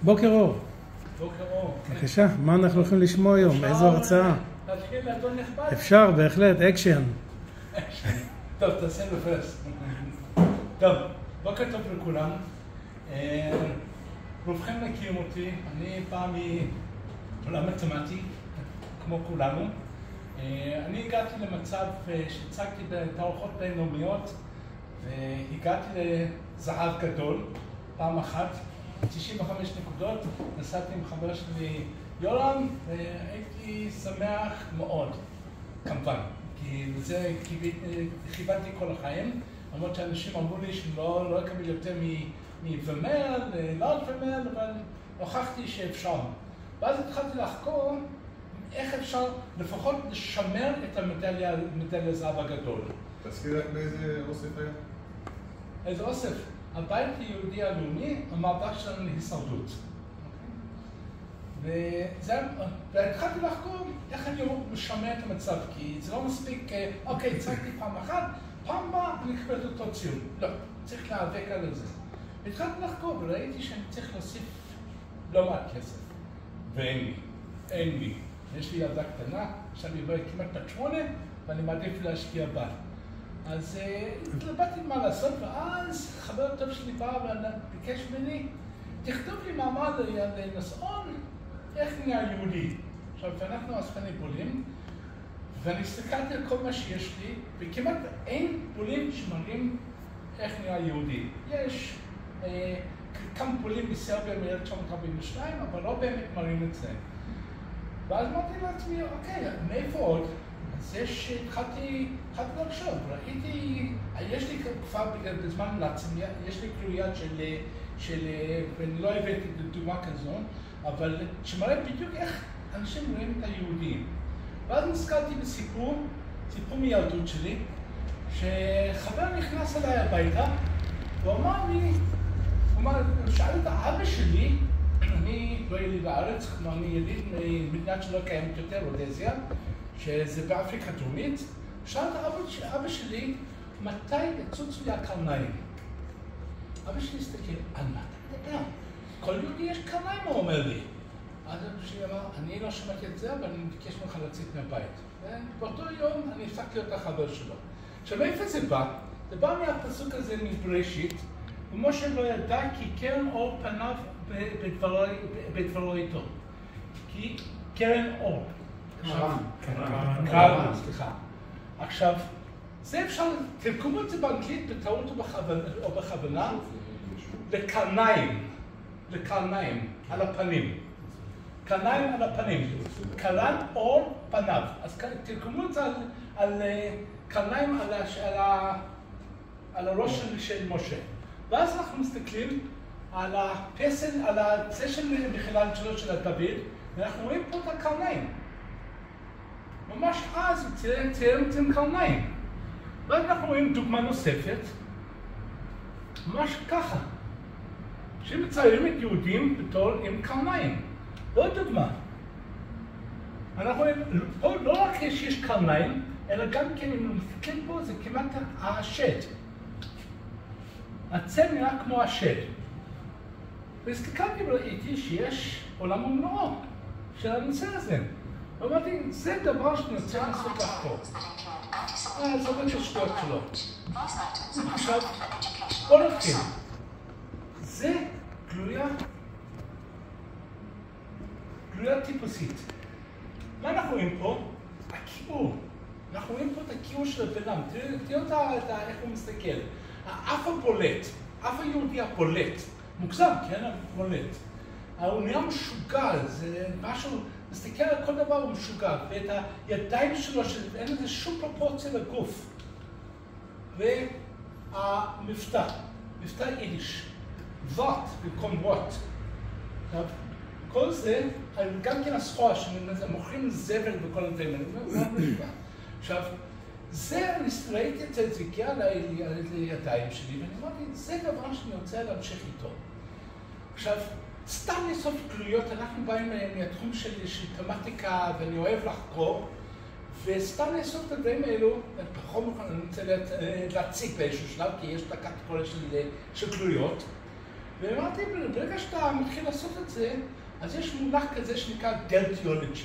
בוקר אור. בוקר אור. בבקשה, מה אנחנו הולכים לשמוע היום? איזו הרצאה? להתחיל לאדון נכבד? אפשר, בהחלט, אקשן. טוב, תעשה בפרס. טוב, בוקר טוב לכולם. רובכם מכירים אותי, אני בא מעולם מתמטי, כמו כולנו. אני הגעתי למצב שהצגתי בתערוכות בינלאומיות, והגעתי לזהב גדול, פעם אחת, 95 נקודות, נסעתי עם חבר שלי יורם, והייתי שמח מאוד, כמובן, כי לזה כיוונתי כל החיים, למרות שאנשים אמרו לי שלא אקבל יותר מוומר, לארד וומר, אבל הוכחתי שאפשר. ואז התחלתי לחקור איך אפשר לפחות לשמר את המדליה זהב הגדול. תזכיר רק באיזה אוסף היה? איזה אוסף? הבית היהודי הלאומי, המאבק שלנו להישרדות. והתחלתי לחקור איך אני משמר את המצב, כי זה לא מספיק, אוקיי, הצגתי פעם אחת, פעם הבאה אני אקבל את אותו ציון. לא, צריך להיאבק על זה. והתחלתי לחקור וראיתי שאני צריך להוסיף לא מעט כסף. ואין לי. יש לי ילדה קטנה, עכשיו היא כמעט בת 8, ואני מעדיף להשקיע בה. אז התלבטתי מה לעשות, ואז חבר טוב שלי בא וביקש ממני, תכתוב לי מאמר לנסעון, איך נהיה יהודי. עכשיו, אנחנו אספני בולים, ואני הסתכלתי על כל מה שיש לי, וכמעט אין בולים שמראים איך נהיה יהודי. יש כמה בולים בסרביה מ-1942, אבל לא באמת מראים את זה. ואז אמרתי לעצמי, אוקיי, מאיפה עוד? אז התחלתי לחשוב, ראיתי, יש לי כבר בזמן נאצים, יש לי קריאה ואני לא הבאתי דוגמה כזו, אבל שמראה בדיוק איך אנשים רואים את היהודים. ואז נזכרתי בסיפור מילדות שלי, שחבר נכנס אליי הביתה, והוא אמר לי, שאל את אבא שלי, אני לא יליד לארץ, כלומר אני יליד ממדינה שלא קיימת יותר, רודזיה, שזה באפריקה דרומית, שאל את אבא שלי, מתי יצוצו לי הקרניים? אבא שלי הסתכל, על מה אתה מדבר? כל יהודי יש קרניים, הוא אומר לי. אז אבא שלי אמר, אני לא שמעתי את זה, אבל אני מבקש ממך לצאת מהבית. ובאותו יום אני הפסקתי להיות החבר שלו. עכשיו, מאיפה זה בא? זה בא מהפסוק הזה מבראשית, ומשה לא ידע כי קרן אור פניו בדברו איתו. כי קרן אור. קרן, סליחה. עכשיו, זה אפשר, תרגמו את זה באנגלית בטעות או בכוונה, לקרניים, על הפנים. קרניים על הפנים. קרן אור פניו. אז תרגמו את זה על קרניים על הראש של משה. ואז אנחנו מסתכלים על הפסל, על זה של מחילה שלו של דוד, ואנחנו רואים פה את הקרניים. ממש אז הוא צייר עם קרניים. ואז אנחנו רואים דוגמה נוספת, ממש ככה, שמציירים את יהודים בתור עם קרניים. לא דוגמה. אנחנו רואים, פה לא רק שיש קרניים, אלא גם כן, אם מסתכלים פה, זה כמעט השד. הצל נראה כמו השד. והסתכלתי וראיתי שיש עולם ומלואו של הנושא הזה. ואמרתי, זה דבר שאני רוצה לנסות לחקור. זה עובד בשטויות שלו. עכשיו, בוא נתחיל. זה גלויה טיפוסית. מה אנחנו רואים פה? הכיעור. אנחנו רואים פה את הכיעור של הבן אדם. תראו איך הוא מסתכל. האף הבולט, האף היהודי הבולט. מוגזם, כן? הבולט. הוא נראה משוגע, זה משהו, מסתכל על כל דבר הוא משוגע, ואת הידיים שלו, שאין לזה שום פרופורציה לגוף. והמבטא, מבטא יידיש, וואט במקום וואט. כל זה, גם כן הסחורה, שמוכרים זבל וכל הדברים האלה. עכשיו, אני ראיתי את זה, זה הגיע לידיים שלי, ואני אמרתי, זה דבר שאני רוצה להמשיך איתו. עכשיו, סתם לאסוף גלויות, אנחנו באים מהתחום של תמטיקה, ואני אוהב לחקור, וסתם לאסוף את הדברים האלו, בכל מקום אני רוצה להציג באיזשהו שלב, כי יש את הקטגוריה של גלויות, ואמרתי, ברגע שאתה מתחיל לעשות את זה, אז יש מונח כזה שנקרא דלטיולוגי.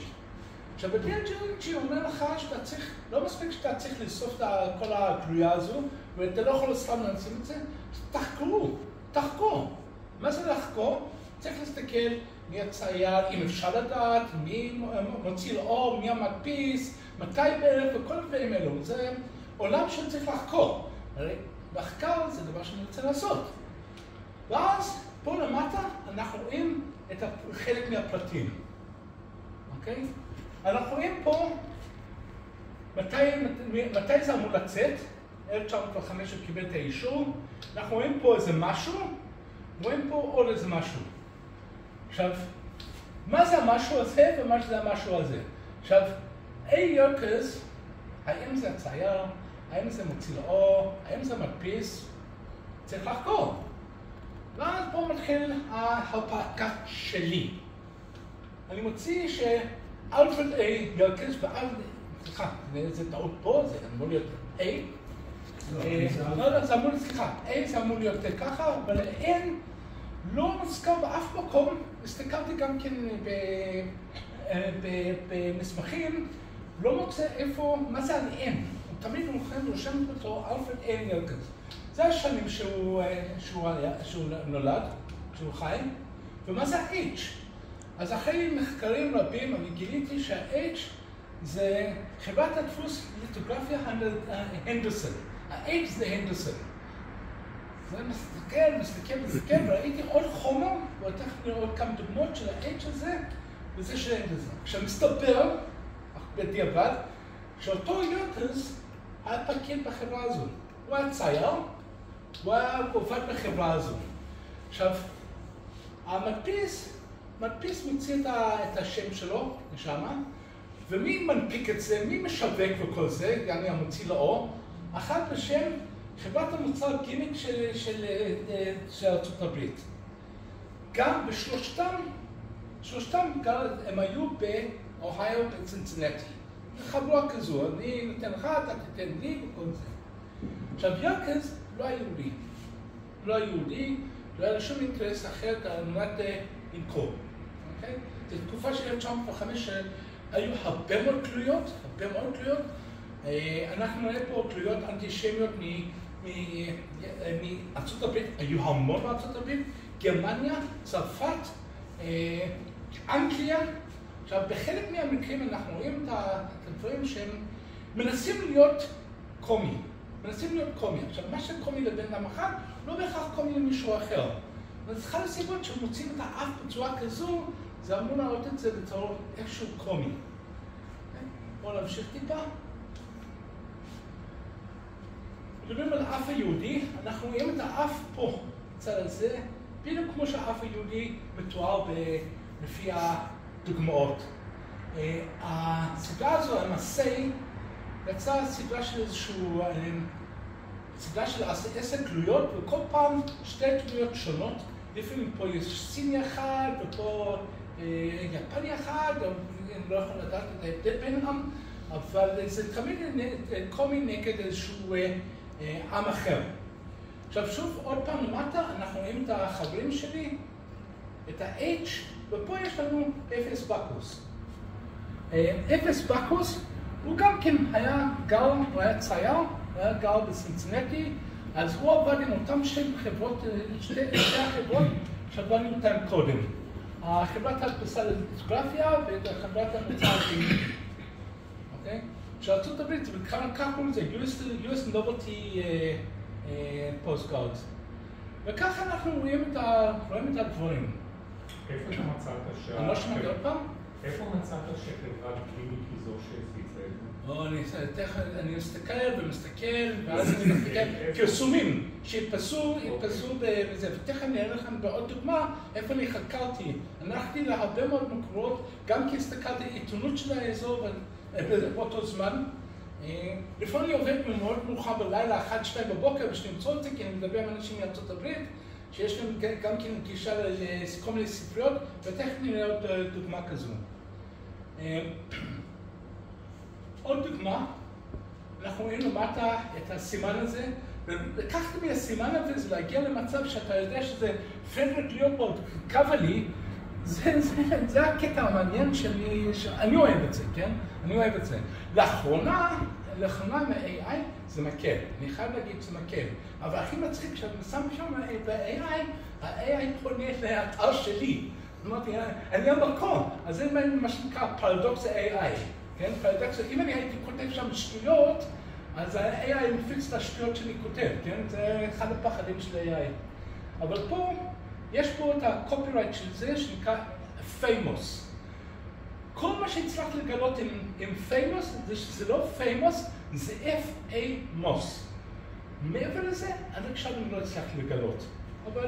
עכשיו, בדלטיולוגי אומר לך שאתה צריך, לא מספיק שאתה צריך לאסוף את כל הגלויה הזו, ואתה לא יכול סתם לשים את זה, תחקור. מה זה לחקור? צריך להסתכל מי הצייר, אם אפשר לדעת, מי מוציא לאור, מי המדפיס, מתי בערך, וכל הדברים האלו. זה עולם שצריך לחקור. הרי מחקר זה דבר שאני רוצה לעשות. ואז פה למטה אנחנו רואים את חלק מהפרטים. אוקיי? אנחנו רואים פה מתי זה אמור לצאת. 1905 הוא קיבל את האישור. אנחנו רואים פה איזה משהו, רואים פה עוד איזה משהו. עכשיו, מה זה המשהו הזה ומה זה המשהו הזה? עכשיו, ירקס, האם זה הצייר, האם זה מוציא לאור, האם זה מדפיס, צריך לחקור. ואז פה מתחיל ההרפתקה שלי. אני מוציא שאלפרד ירקס סליחה, זה טעות פה, זה אמור להיות A. זה אמור להיות ככה, אבל אין, לא מוזכר באף מקום. הסתכלתי גם כן במסמכים, לא מוצא איפה, מה זה על N. הוא תמיד רושם אותו אלפרד ירקס. זה השנים שהוא נולד, שהוא חי, ומה זה ה-H? אז אחרי מחקרים רבים אני גיליתי שה-H זה חברת הדפוס ליטוגרפיה הנדרסון. ה-H זה הנדרסון. אז אני מסתכל, וראיתי עוד חומר, ותכף נראה עוד כמה דוגמאות של ה-H הזה, וזה של הנדרסון. עכשיו מסתבר, בדיעבד, שאותו ירקס היה פקיד בחברה הזו. הוא היה צייר, הוא היה עובד בחברה הזו. עכשיו, המדפיס מוציא את השם שלו לשם, ומי מנפיק את זה, מי משווק וכל זה, גם המוציא לאור, אחד בשם חברת המוצר גימיק של ארצות הברית. גם בשלושתם הם היו באוהיו בצינסינטי. חבורה כזו, אני נותן לך, אתה תיתן לי וכל זה. עכשיו, ירקס לא היה יהודי. לא היה שום אינטרס אחר על מנת למכור. זו תקופה של 1905 שהיו הרבה מאוד תלויות. אנחנו נראה פה תלויות אנטישמיות מארצות הברית, היו המון מארצות הברית, גרמניה, צרפת, אנגליה. עכשיו, בחלק מהמקרים אנחנו רואים את הדברים שהם מנסים להיות קומי. עכשיו, מה שקומי לבן אדם אחד, לא בהכרח קומי למישהו אחר. אז אחת הסיבות שמוצאים את האף בצורה כזו, זה אמור להראות את זה בתור איכשהו קומי. בואו נמשיך טיפה. מדברים על האף היהודי, אנחנו רואים את האף פה, בצד הזה, בדיוק כמו שהאף היהודי מתואר לפי הדוגמאות. הסדרה הזו, המסי, יצאה סדרה של סדרה של 10 תלויות, וכל פעם 2 תלויות שונות. לפעמים פה יש סיני אחד, ופה יפני אחד, אני לא יכול לדעת את ההבדל ביניהם, אבל זה תמיד קומי נגד איזשהו עם אחר. עכשיו שוב, עוד פעם למטה, אנחנו רואים את החברים שלי, את ה-H, ופה יש לנו אפס בקוס. אפס בקוס, הוא גם כן היה גר, הוא היה צייר, הוא היה גר בצינסינטי, אז הוא עבד עם אותם שתי החברות שעבדנו אותם קודם. חברת ההדפסה לליטוגרפיה וחברת המוצר גימיק. אוקיי? שארצות הברית, וככה קוראים לזה, US Novelty Postcards. וככה אנחנו רואים את הדברים. איפה אתה מצאת אני לא שמעתי עוד פעם? איפה מצאת שחברת גימיק היא זו שהפיצה את זה? אני מסתכל, ואז אני מסתכל, פרסומים שיתפסו בזה, ותכף אני אראה לכם בעוד דוגמה איפה אני חקרתי. הלכתי להרבה מאוד מקומות, גם כי הסתכלתי עיתונות של האזור באותו זמן. לפעמים אני עובד מאוד מאוחר בלילה, 1-2 בבוקר, בשביל למצוא את זה, כי אני מדבר עם אנשים מארצות הברית, שיש להם גם כן גישה לכל מיני ספריות, ותכף נראה עוד דוגמה כזו. עוד דוגמה, אנחנו רואים למטה את הסימן הזה, לקחת מהסימן הזה, להגיע למצב שאתה יודע שזה פרדריק ליאופולד קבלי, זה הקטע המעניין שאני אוהב את זה, כן? אני אוהב את זה. לאחרונה מ-AI זה מקל, אני חייב להגיד שזה מקל. אבל הכי מצחיק כשאני שם שם ב-AI, ה-AI פונה לאתר שלי. זאת אומרת, אני המקום, אז זה מה שנקרא פרדוקס ה-AI, כן? פרדוקס, אם אני הייתי כותב שם שטויות, אז ה-AI מפיץ את השטויות שאני כותב, כן? זה אחד הפחדים של ה-AI. אבל פה, יש פה את הקופירייט של זה שנקרא famous. כל מה שהצלחת לגלות עם famous, זה שזה לא famous, זה F-A-M-O-S. מעבר לזה, עד עכשיו אני לא הצלחתי לגלות. אבל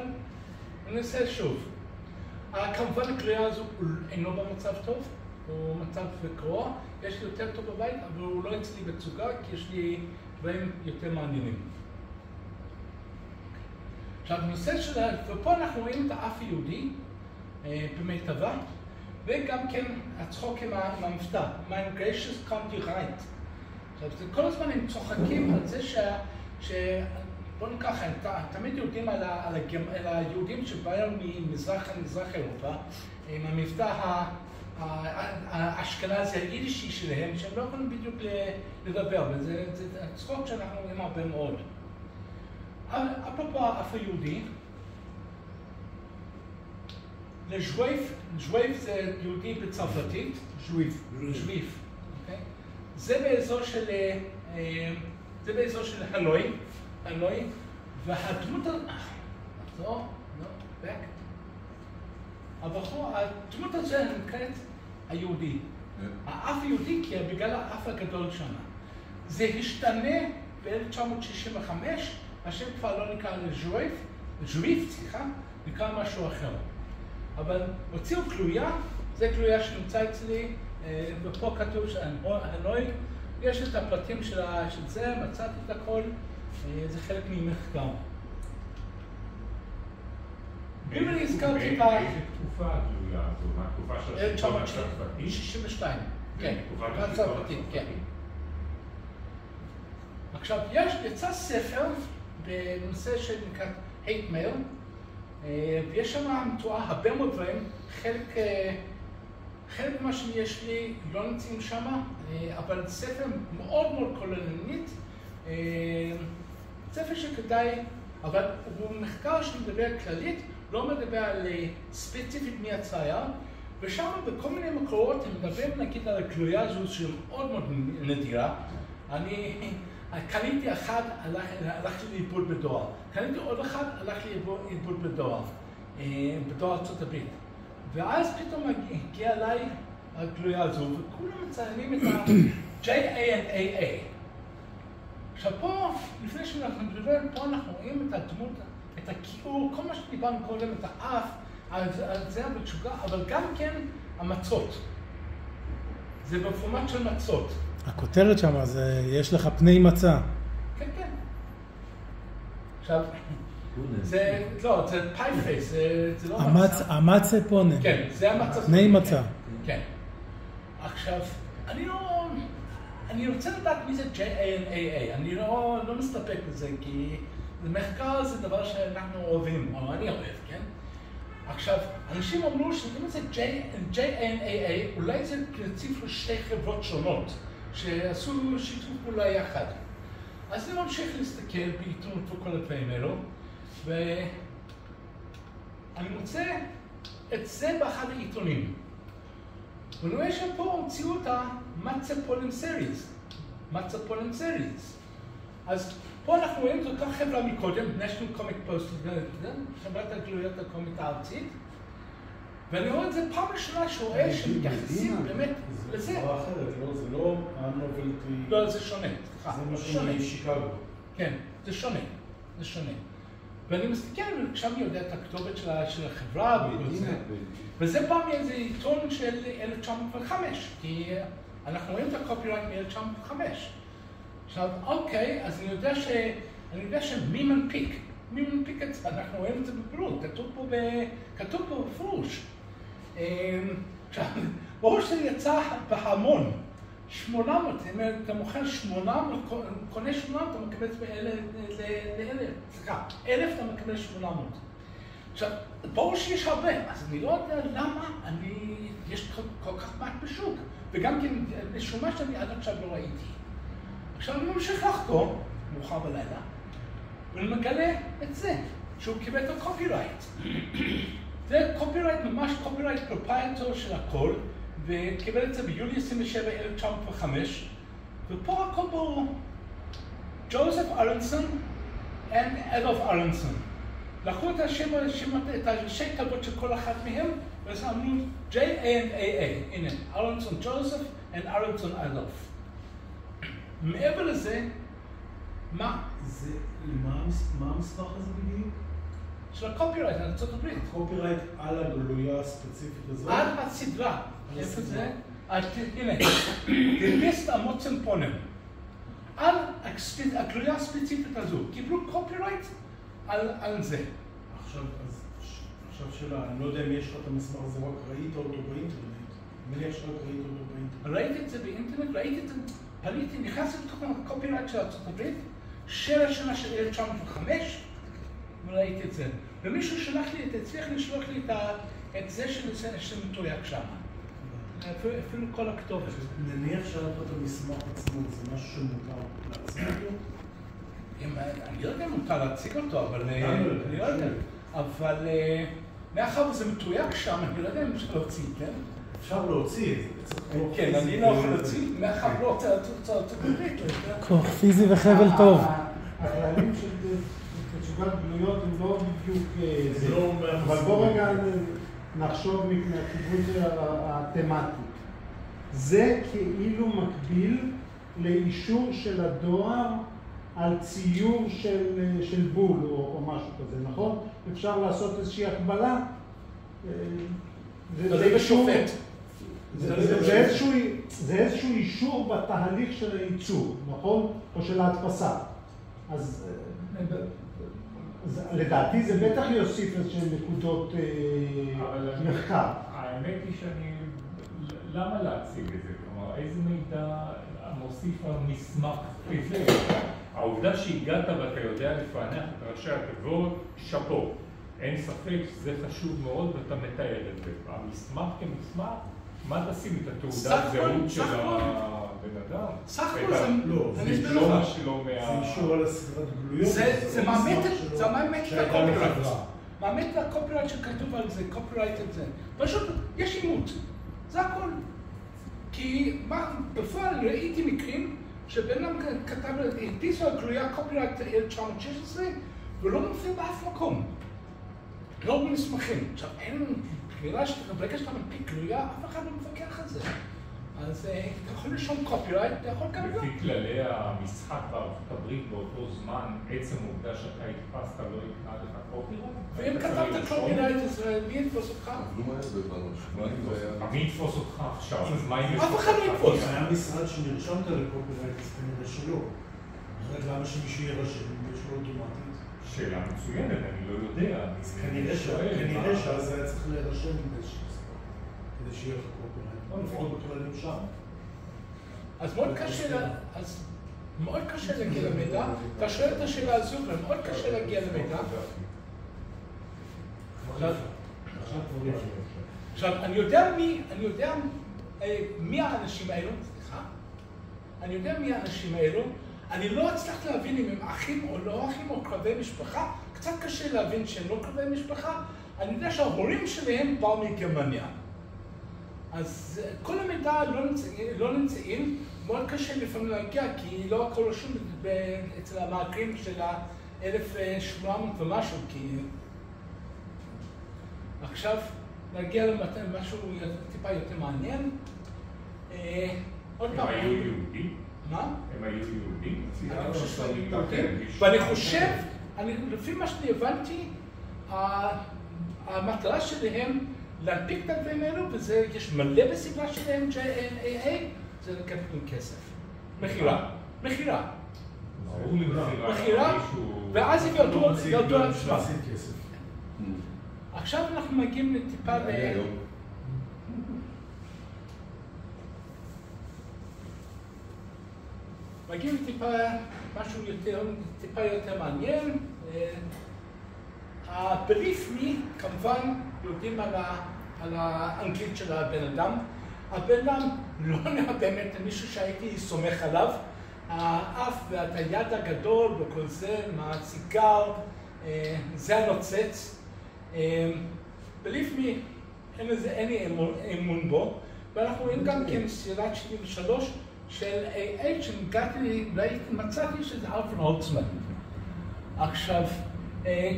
אני אעשה שוב. כמובן הקריאה הזו אינו במצב טוב, הוא מצב גרוע, יש לי יותר טוב בבית, אבל הוא לא אצלי בצוגה, כי יש לי דברים יותר מעניינים. עכשיו, בנושא של... ופה אנחנו רואים את האף היהודי במיטבה, וגם כן הצחוק עם המבטא, My gracious country right. עכשיו, כל הזמן הם צוחקים על זה בוא ניקח, תמיד יודעים על היהודים שבאו ממזרח אירופה, עם המבטא האשכנזי היידישי שלהם, שהם לא יכולים בדיוק לדבר, וזה צחוק שאנחנו רואים הרבה מאוד. אפרופו האף היהודי, ז'וויף זה יהודי בצרפתית, ז'וויף. זה באזור של הנוי, והדמות הדמות הזה נקראת היהודי. האף היהודי, כי בגלל האף הגדול שם. זה השתנה ב-1965, השם כבר לא נקרא ז'וויף, נקרא משהו אחר. אבל הוציאו גלויה, זה גלויה שנמצא אצלי, ופה כתוב הנוי, יש את הפרטים של זה, מצאתי את הכל, זה חלק ממחקר. אם אני הזכרתי באיזה תקופה הגלויה הזו? מה התקופה של השלטון הצרפתי? 62, כן, תקופת הצרפתית, כן. עכשיו, יצא ספר בנושא שנקרא hate mail, ויש שם מתואר הרבה מאוד דברים, חלק ממה שיש לי לא נמצאים שם, אבל ספר מאוד מאוד כוללנית, ספר שכדאי, אבל הוא מחקר שמדבר כללית, לא מדבר על ספציפית מי הצייר, ושם בכל מיני מקורות הם מדברים נגיד על הגלויה הזו שמאוד מאוד נדירה. אני קניתי אחד, הלכתי לאיבוד בדואר. קניתי עוד אחד, הלכתי לאיבוד בדואר ארצות הברית. ואז פתאום הגיע אליי הגלויה הזו, וכולם מציינים את ה-JANAA. עכשיו פה, לפני שאנחנו מדברים, פה אנחנו רואים את הדמות, את הכיעור, כל מה שדיברנו קודם, את האף, על זה בתשוגה, אבל גם כן המצות. זה בפורמט של מצות. הכותרת שם, זה יש לך פני מצה. כן, כן. עכשיו, זה פייפייס, זה לא מצה. המצה פונן. כן, זה המצה. פני מצה. כן. עכשיו, אני רוצה לדעת מי זה JANAA, אני לא מסתפק בזה, כי מחקר זה דבר שאנחנו אוהבים, או אני אוהב, כן? עכשיו, אנשים אמרו שאם זה JANAA, אולי זה ציפרו שתי חברות שונות, שעשו שיתוף פעולה יחד. אז אני ממשיך להסתכל בעיתונות וכל הדברים האלו, ואני מוצא את זה באחד העיתונים. ואני רואה שפה הוציאו את המצה פולן סיריס. אז פה אנחנו רואים את אותה חברה מקודם, National Comic Post, חברת הגלויות הקומית הארצית, ואני רואה את זה פעם ראשונה שרואה שמתייחסים באמת לזה. זה חברה אחרת, זה לא הנובלטי... לא, זה שונה. זה משהו משיקגו. כן, זה שונה. ואני מסתכל, עכשיו אני יודע את הכתובת של החברה, וזה בא מאיזה עיתון של 1905, כי אנחנו רואים את הקופירייט מ-1905. עכשיו, אוקיי, אז אני יודע שמי מנפיק את זה, אנחנו רואים את זה בפירוט, כתוב פה בפירוש. עכשיו, ברור שזה יצא בהמון, 800, אם אתה מוכר 800, קונה 800, אתה מקבל את זה ל-1,000. סליחה, 1,000 אתה מקבל 800. עכשיו, ברור שיש הרבה, אז אני לא יודע למה יש כל כך מעט בשוק, וגם כן, משום מה שאני עד עכשיו לא ראיתי. עכשיו אני ממשיך לחקור, מאוחר בלילה, ואני מגלה את זה, שהוא קיבל את הקופירייט. זה קופירייט, ממש קופירייט פרופייטור של הכל, וקיבל את זה ביולי 27, 1905, ופה הכל ברור. ג'וזף ארנסון ואדולף ארנסון. לקחו את השם תרבות של כל אחת מהם, ושמו J-A-N-A-A. הנה, ארנסון ג'וזף וארנסון אדולף. מעבר לזה, מה המספר הזה בדיוק? של הקופירייט, ארצות הברית. קופירייט על הגלויה הספציפית הזאת? על הסדרה. איפה זה? הנה, דליסט המוצן פונם. על הגלויה הספציפית הזו. קיבלו קופירייט על זה. עכשיו שאלה, אני לא יודע אם יש לך את המסמך הזה, רק ראית אותו באינטרנט. מניח שרק ראית אותו באינטרנט. ראיתי את זה באינטרנט, ראיתי את זה, פניתי, נכנסתי לתוך הקופירייט של ארצות הברית, של השנה של 1905, וראיתי את זה. ומישהו שלח לי, הצליח לשלוח לי את זה שמתויק שם. אפילו כל הכתובת. נניח שהיה פה את המסמך עצמו, זה משהו שמותר להציג אותו? אני לא יודע אם מותר להציג אותו, אבל אני לא יודע. אבל מאחר וזה מתויק שם, אני לא יודע אם אפשר להוציא, כן? אפשר להוציא את זה. כן, אני לא יכול להוציא, מאחר לא רוצה להוציא בברית. כוח פיזי וחבל טוב. הכללים של תצוגת גלויות הם לא בדיוק זה. אבל בוא רגע נחשוב מהכיוון התמטי. זה כאילו מקביל לאישור של הדואר על ציור של בול או משהו כזה, נכון? אפשר לעשות איזושהי הקבלה. זה בשופט. זה איזשהו אישור בתהליך של הייצור, נכון? או של ההדפסה. אז לדעתי זה בטח יוסיף איזשהם נקודות מחקר. האמת היא למה להציג את זה? כלומר, איזה מידע מוסיף המסמך כזה? העובדה שהגעת ואתה יודע לפענח את ראשי התיבות, שפו. אין ספק שזה חשוב מאוד ואתה מתאר את זה. המסמך כמסמך, מה תשים את התעודת זהות של הבן אדם? סך הכל זה אני אסביר לך. זה אישור על הסדרת גלויות. זה מאמת את הקופירייט. מאמת את הקופירייט שכתוב על זה, קופירייט את זה. פשוט יש אימות. זה הכל. כי בפועל ראיתי מקרים שבן אדם כתב, הדפיסו על גלויה קופירייט 1916 ולא מופיע באף מקום. לא במסמכים. עכשיו, אין ברגע שאתה מנפיק גלויה, אף אחד לא מפקח על זה. אז אתה יכול לשום קופירייט, אתה יכול גם לא. לפי כללי המשחק בארצות הברית באותו זמן, עצם העובדה שאתה הדפסת לא יקנה לך קופירייט? ואם כתבת קופירייט, אז מי יתפוס אותך? מי יתפוס אותך עכשיו? אז מה אם יש... אף אחד לא יתפוס. היה משרד שנרשמת לקופירייט, אז כנראה שלא. אחרת למה שמישהו יירשם, יש לו אוטומטית? שאלה מצוינת, אני לא יודע. כנראה שאז היה צריך להירשם באיזושהי מספר, כדי שיהיה לך קופירייט. לפחות בכללים שם. אז מאוד קשה להגיע למידע. אתה שואל את השאלה הזו, ומאוד קשה להגיע למידע. עכשיו, אני יודע מי האנשים האלו, סליחה? אני יודע מי האנשים האלו. אני לא הצלחתי להבין אם הם אחים או לא אחים או קרובי משפחה. קצת קשה להבין שהם לא קרובי משפחה. אני יודע שההורים שלהם באו מגרמניה. אז כל המידע לא נמצאים. מאוד קשה לפעמים להגיע, כי לא הכל רשום אצל המאגרים של ה-1800 ומשהו. עכשיו נגיע למשהו טיפה יותר מעניין. עוד פעם. הם היו יהודים? מה? הם היו יהודים? אני חושב שהיו יהודים. ואני חושב, לפי מה שאני הבנתי, המטרה שלהם להנפיק את הדברים האלו, ויש מלא בסדרה שלהם, JNAA, זה לקחת עם כסף. מכירה. מכירה, ואז הם ירדו על עצמם. עכשיו אנחנו מגיעים לטיפה מגיעים משהו טיפה יותר מעניין. ה-belief me, כמובן, יודעים על האנגלית של הבן אדם. הבן אדם לא נראה באמת מישהו שהייתי סומך עליו. האף והיד הגדול וכל זה, מהסיגר, זה הנוצץ. believe me, אין לי אמון בו. ואנחנו רואים גם כן סדרת 73 של AH מצאתי שזה אלפרד הולצמן. עכשיו,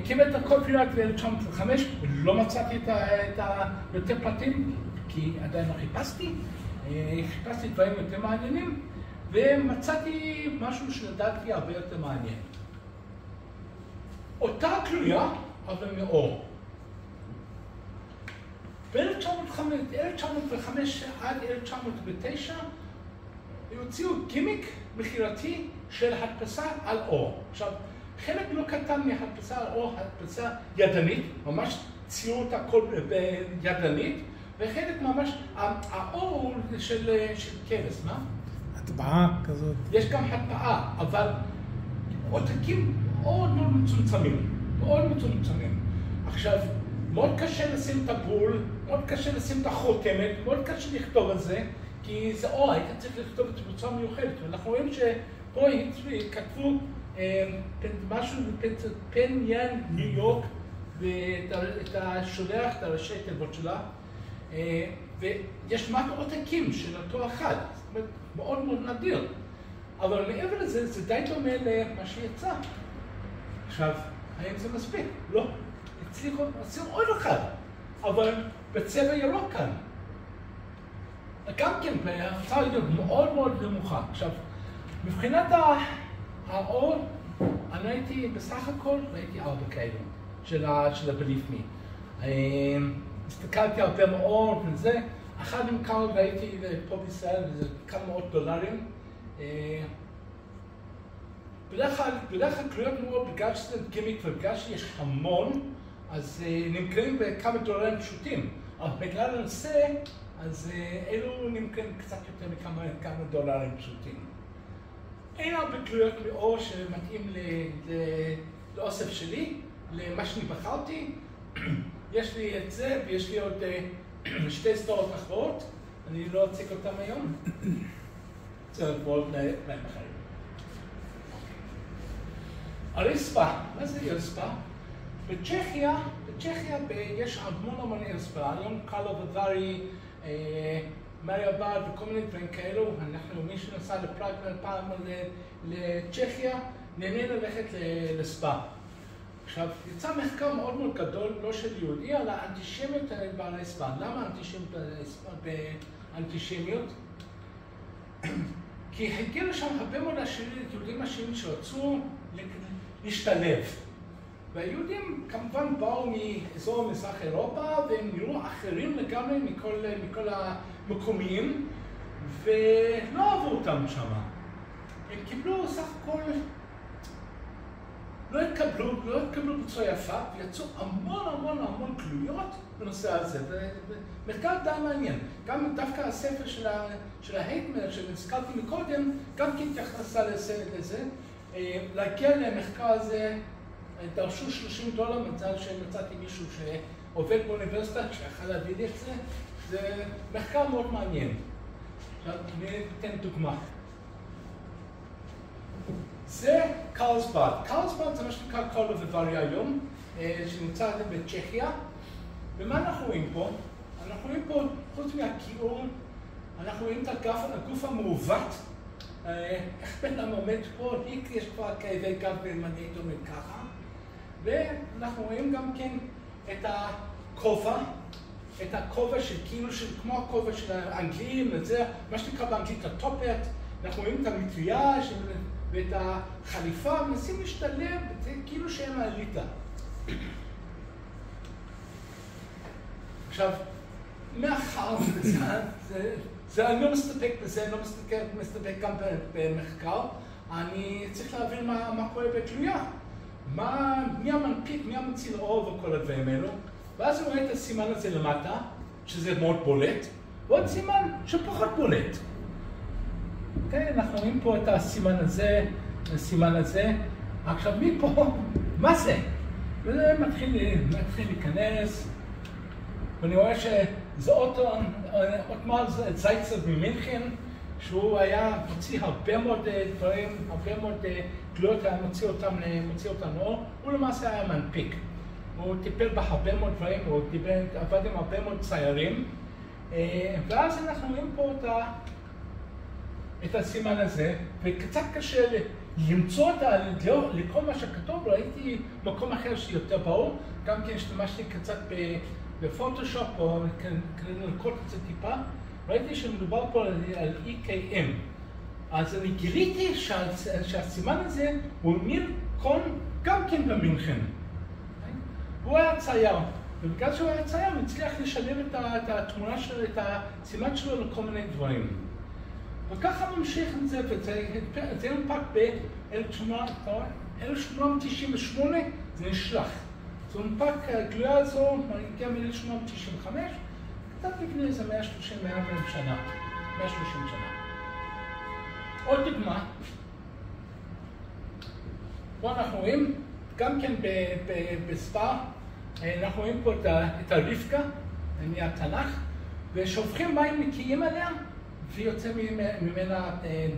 קיבל את הקופירייט ב-1905, לא מצאתי את יותר פרטים, כי עדיין לא חיפשתי. חיפשתי דברים יותר מעניינים, ומצאתי משהו שלדעתי הרבה יותר מעניין. אותה גלויה, אבל מאור. ב-1905 עד 1909 הוציאו גימיק מכירתי של הדפסה על אור. עכשיו, חלק לא קטן מהדפסה על אור, הדפסה ידנית, ממש ציור את הכל בידנית, וחלק ממש, האור של כבש, מה? הטבעה כזאת. יש גם הטבעה, אבל עותקים מאוד מאוד מצומצמים, מאוד מצומצמים. עכשיו, מאוד קשה לשים את הבול, מאוד קשה לשים את החותמת, מאוד קשה לכתוב על זה, כי זה אור, היית צריך לכתוב את זה בצורה מיוחדת. ואנחנו רואים שפה כתבו משהו פן ין ניו יורק, ואת השולח, את הראשי תיבות שלה, ויש מעט עותקים של אותו אחד, זאת אומרת, מאוד מאוד נדיר. אבל מעבר לזה, זה די דומה למה שיצא. עכשיו, האם זה מספיק? לא. הצליחו עוד אחד, אבל בצבע ירוק כאן. גם כן, ההרצאה היא מאוד מאוד נמוכה. עכשיו, מבחינת האור, אני הייתי בסך הכל, ראיתי 4 כאלה של ה-believe me. הסתכלתי הרבה מאוד וזה, אחד נמכר ראיתי פה בישראל, וזה כמה מאות דולרים. בדרך כלל קלויות מאוד, בגלל שזה גימיק ובגלל שיש המון, אז נמכרים בכמה דולרים פשוטים. אבל בגלל הנושא, אז אלו נמכרים קצת יותר מכמה דולרים פשוטים. אין הרבה קלויות מאור שמתאים לאוסף שלי, למה שאני בחרתי. יש לי את זה ויש לי עוד 2 סדרות אחרות, אני לא אציג אותם היום. זה מאוד להם בחיים. הרספה, מה זה רספה? בצ'כיה יש המון אמני רספה, היום קרלו ודרי, מריה ברד וכל מיני דברים כאלו. אנחנו, מי שנסע לפראג פעם לצ'כיה, נהנה ללכת לספה. עכשיו, יצא מחקר מאוד מאוד גדול, לא של יהודי, על האנטישמיות ברספה. למה אנטישמיות? כי הגיעו לשם הרבה מאוד יהודים עשירים שרצו להשתלב. והיהודים כמובן באו מאזור מזרח אירופה, והם נראו אחרים לגמרי מכל המקומיים, ולא אהבו אותם שם. הם קיבלו סך הכל, לא התקבלו בצורה יפה, ויצאו המון קלויות בנושא הזה. ומחקר די מעניין. גם דווקא הספר של ההייטמר שהזכרתי מקודם, גם כן התייחסה לזה. להגיע למחקר הזה, דרשו $30, מצאתי מישהו שעובד באוניברסיטה, שיכול להביא לי את זה. זה מחקר מאוד מעניין. עכשיו, אני אתן דוגמה. זה קרלסבאד. קרלסבאד זה מה שנקרא קרלו ודרי היום, שנמצא בצ'כיה. ומה אנחנו רואים פה? אנחנו רואים פה, חוץ מהכיעור, אנחנו רואים את הגוף המעוות. איך בן אדם עומד פה, יש כבר כאבי גב ומנהיג עומד ככה. ואנחנו רואים גם כן את הכובע של כאילו, כמו הכובע של האנגלים, וזה מה שנקרא באנגלית הטופט. אנחנו רואים את המטריה ואת החליפה, מנסים להשתלב, כאילו שהם האליטה. עכשיו, מאחר אני לא מסתפק בזה, אני לא מסתפק גם במחקר, אני צריך להבין מה קורה בתלויה. מי המנפיק, מי המציל אור וכל הדברים האלו. ואז אני רואה את הסימן הזה למטה, שזה מאוד בולט, ועוד סימן שפחות בולט. אוקיי, אנחנו רואים פה את הסימן הזה, הסימן הזה. עכשיו מפה, מה זה? וזה מתחיל להיכנס, ואני רואה שזה אוטמר זייצר ממינכן, שהוא היה מוציא הרבה מאוד דברים, הרבה מאוד גלויות, היה מוציא אותם לאור. הוא למעשה היה מנפיק. הוא טיפל בהרבה מאוד דברים, הוא עבד עם הרבה מאוד ציירים. ואז אנחנו רואים פה את הסימן הזה, וקצת קשה למצוא לקרוא מה שכתוב, ראיתי מקום אחר שיותר ברור, גם כן השתמשתי קצת בפוטושופ, או כדי לקרוא את זה טיפה, ראיתי שמדובר פה על EKM. אז אני גיליתי שהסימן הזה הוא מילקון גם כן במינכן. הוא היה צייר, ובגלל שהוא היה צייר הוא הצליח לשלב את התמונה שלו, את הסימן שלו לכל מיני דברים. וככה ממשיך את זה, וזה הונפק ב-1898, זה נשלח. זה הונפק, הגלויה הזו, הגיעה מ-1895, קצת לפני איזה 130 שנה. עוד דוגמה, פה אנחנו רואים, גם כן בספר, אנחנו רואים פה את הרבקה מהתנ"ך, ושופכים מים נקיים עליה, ויוצא ממנה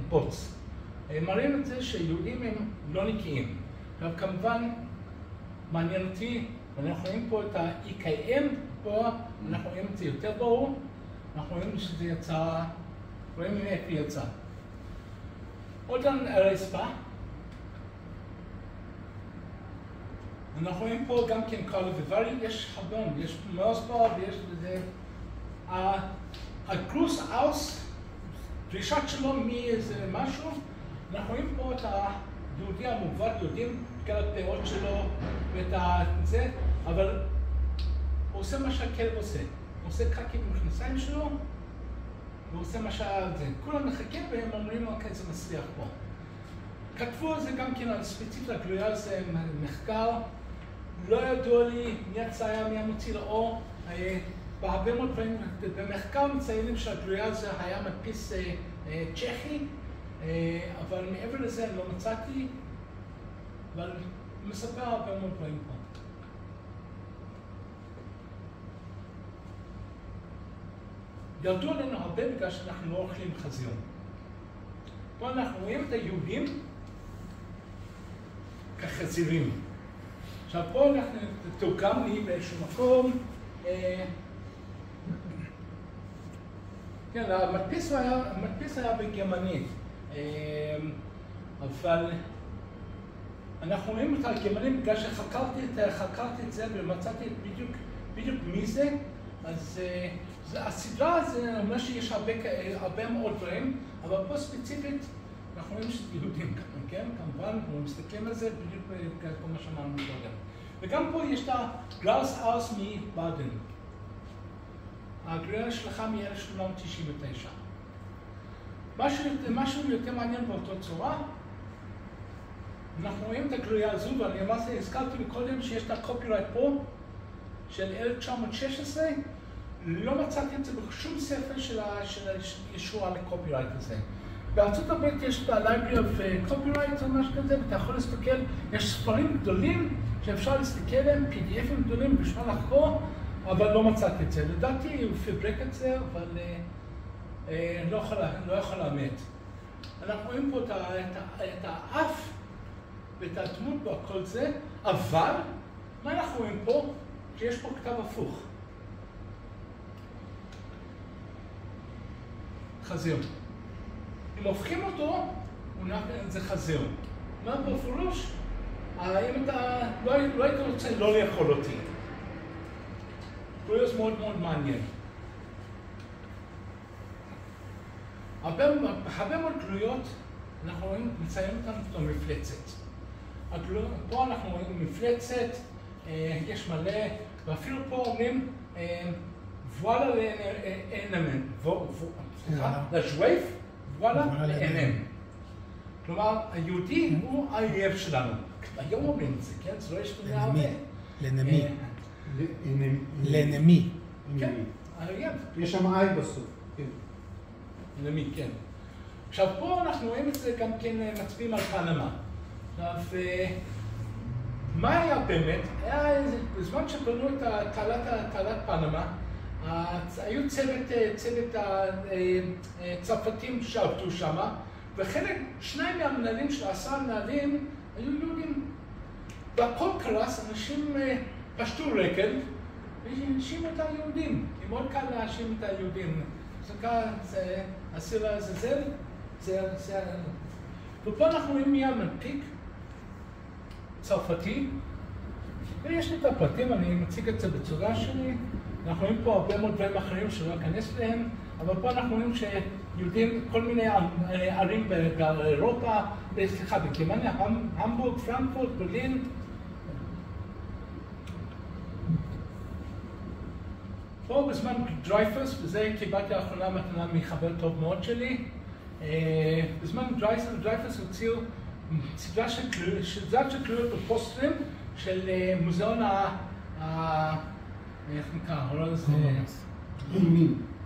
בוץ. מראים את זה שיהודים הם לא נקיים. כמובן, מעניין אותי, אנחנו רואים פה את ה-EKM, פה אנחנו רואים את זה יותר ברור, אנחנו רואים שזה יצא, רואים מאיפה יצא. עוד הרצפה, אנחנו רואים פה גם כן קרל ויברי, יש חבון, יש מוסבר ויש לזה. הגרוס אוס, דרישת שלו מאיזה משהו, אנחנו רואים פה את היהודי המוגבל, יודעים בגלל הפאות שלו ואת זה, אבל הוא עושה מה שהכלב עושה. הוא עושה קקים במכנסיים שלו, והוא עושה מה שזה. כולם מחכים והם אומרים, אוקיי, זה מצליח פה. כתבו על זה גם כן על ספציפית הגלויה הזה מחקר. לא ידוע לי מי הצייר, מי המוציא לאור. בהרבה מאוד פעמים, במחקר מציינים שהגלויה הזה היה מדפיס צ'כי, אבל מעבר לזה אני לא מצאתי, אבל מספר הרבה מאוד דברים פה. ירדו עלינו הרבה בגלל שאנחנו לא אוכלים חזיר. פה אנחנו רואים את היהודים כחזירים. עכשיו פה אנחנו תורגם לי באיזשהו מקום, כן, המדפיס היה בגרמנית, אבל אנחנו רואים את הגרמנים בגלל שחקרתי את זה ומצאתי בדיוק מי זה, אז הסדרה זה אומר שיש הרבה מאוד דברים, אבל פה ספציפית אנחנו רואים שזה יהודים, כן? כמובן, אנחנו מסתכלים על זה בדיוק כמו מה שאמרנו קודם. וגם פה יש את הגלאוס אוס מבאדן. הגלויה נשלחה מ-1899. משהו יותר מעניין באותה צורה, אנחנו רואים את הגלויה הזו, ואני הזכרתי קודם שיש את הקופירייט פה של 1916, לא מצאתי את זה בשום ספר של ישוע לקופירייט הזה. בארצות הברית יש את ה-Library of Copyright או משהו כזה, ואתה יכול להסתכל, יש ספרים גדולים שאפשר להסתכל עליהם, PDFים גדולים בשביל לחקור, אבל לא מצאתי את זה. לדעתי הוא פברק את זה, אבל לא יכול לאמת. אנחנו רואים פה את האף ואת הדמות והכל זה, אבל מה אנחנו רואים פה? שיש פה כתב הפוך. חזיר. אם הופכים אותו, זה חזיר. מה בפירוש? אם אתה לא היית רוצה לא לאכול אותי. זה מאוד מאוד מעניין. הרבה מאוד גלויות, אנחנו רואים, מציין אותנו את המפלצת. פה אנחנו רואים מפלצת, יש מלא, ואפילו פה אומרים, וואלה לאנמן, לשוויף, וואלה לאנם. כלומר, היהודי הוא האויב שלנו. היום אומרים את זה, כן? זה לא יש לנו הרבה. לנמי. לנמי. כן, האויב. יש שם איי בסוף. לנמי, כן. עכשיו פה אנחנו רואים את זה גם כן מצביעים על פנמה. עכשיו, מה היה באמת? היה בזמן שבנו את תעלת פנמה, היו צוות הצרפתים שעבדו שם, וחלק, שניים מהמנהלים של 10 מנהלים היו יהודים. והכל קרס, אנשים פשטו רגל, והאשימו את היהודים. כי מאוד קל להאשים את היהודים. זה הסיר לעזאזל, ופה אנחנו רואים מי המנפיק, צרפתי, ויש לי את הפרטים, אני מציג את זה בצורה שלי. אנחנו רואים פה הרבה מאוד דברים אחרים שלא אכנס להם, אבל פה אנחנו רואים שיהודים, כל מיני ערים באירופה, סליחה, בגרמניה, המבורג, פרנקפורט, ברלין. פה בזמן דרייפוס, וזה קיבלתי לאחרונה מתנה מחבר טוב מאוד שלי, בזמן דרייפוס הוציאו סדרה של קריאות בפוסטרים של מוזיאון איך נקרא?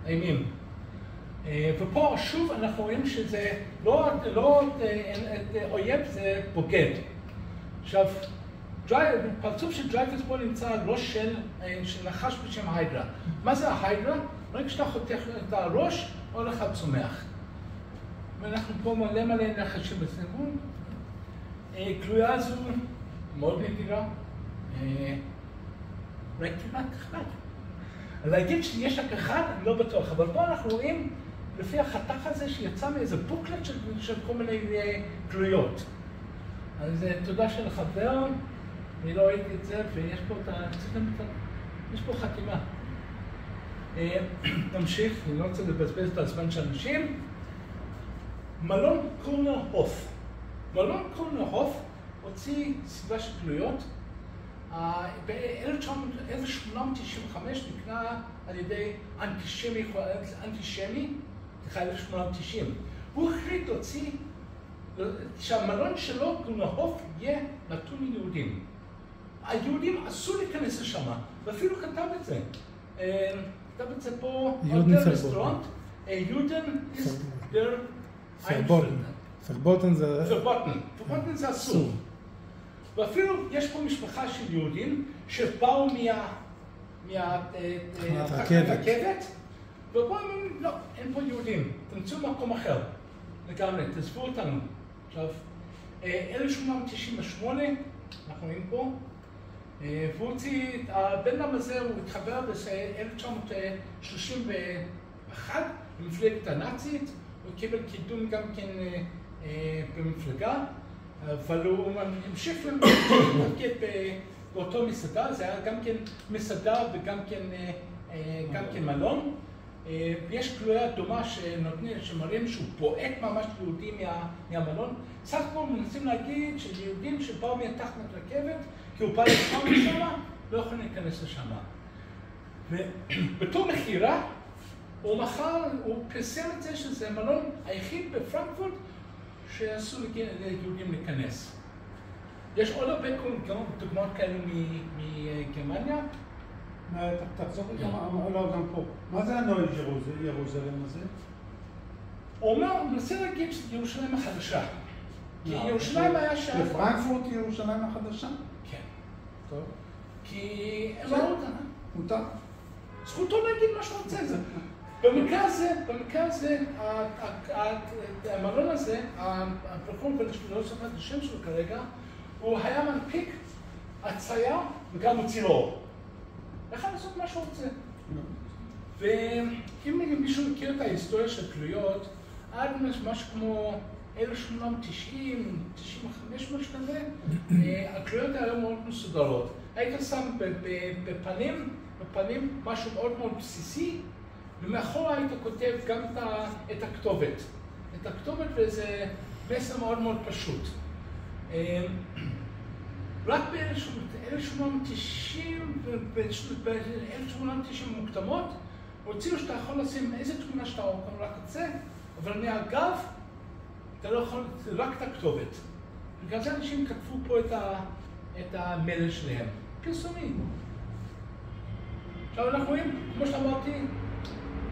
אימים. ופה שוב אנחנו רואים שזה לא אויב, זה בוגד. עכשיו, פרצוף של דרייפוס פה נמצא על ראש של נחש בשם היידרה. מה זה ההיידרה? רק כשאתה חותך את הראש, הולך צומח. ואנחנו פה מלא נחשים בסנגון. גלויה הזו מאוד נדירה. רק כמעט אחד. להגיד שיש רק אחד, אני לא בטוח, אבל פה אנחנו רואים לפי החתך הזה שיצא מאיזה בוקלט של כל מיני גלויות. אז תודה של החבר, אני לא ראיתי את זה, ויש פה יש פה חתימה. נמשיך, אני לא רוצה לבזבז את הזמן של אנשים. מלון קורנר הוף. מלון קורנר הוף הוציא סדרה של גלויות. ב-1895 נקנה על ידי אנטישמי, 1890. הוא החליט להוציא שהמלון שלו, קורנר הוף, יהיה נתון ליהודים. היהודים אסור להיכנס לשם, ואפילו כתב את זה. כתב את זה פה, יודן רסטורנט, יודן is der פרבוטן זה אסור. ואפילו יש פה משפחה של יהודים שבאו מהתחנת רכבת, ופה הם אומרים, לא, אין פה יהודים, תמצאו מקום אחר. לגמרי, תעזבו אותנו. עכשיו, 1898, אנחנו רואים פה, הבן אדם הזה הוא התחבר ב-1931 במפלגת הנאצית, הוא קיבל קידום גם כן במפלגה, אבל הוא המשיך לתפקד באותו מסעדה, זה היה גם כן מסעדה וגם כן מלון. יש גלויה דומה שמראים שהוא פועט ממש יהודי מהמלון. סך הכל מנסים להגיד שיהודים שבאו מתחנת רכבת, כי הוא בא לשם משם, לא יכולים להיכנס לשם. ובתור מכירה, הוא פרסם את זה שזה המלון היחיד בפרנקפורט שאסור ליהודים להיכנס. יש עוד הרבה דוגמאות כאלה מגרמניה. תחזור גם פה. מה זה הנועל ירוזלם הזה? הוא מנסה להגיד שזה ירושלים החדשה. כי ירושלים היה שם... בפרנקפורט ירושלים החדשה? כן. טוב. כי הם ראו אותה. מותר. זכותו להגיד מה שהוא רוצה. במקרה הזה, המלון הזה, הפרקום ולא זוכר את השם שלו כרגע, הוא היה מנפיק הצייר וגם מוציא אור. יכול לעשות מה שהוא רוצה. ואם מישהו מכיר את ההיסטוריה של גלויות, עד משהו כמו 1890, 95 משהו כזה, הגלויות היו מאוד מסודרות. היית שם בפנים משהו מאוד מאוד בסיסי, ומאחורה היית כותב גם את הכתובת. את הכתובת וזה מסר מאוד מאוד פשוט. רק ב-1890 מוקדמות, הוציאו שאתה יכול לשים איזה תמונה שאתה רק רוצה, אבל מהגב אתה לא יכול, זה רק את הכתובת. בגלל זה אנשים כתבו פה את המלל שלהם. פרסומי. עכשיו אנחנו רואים, כמו שאמרתי,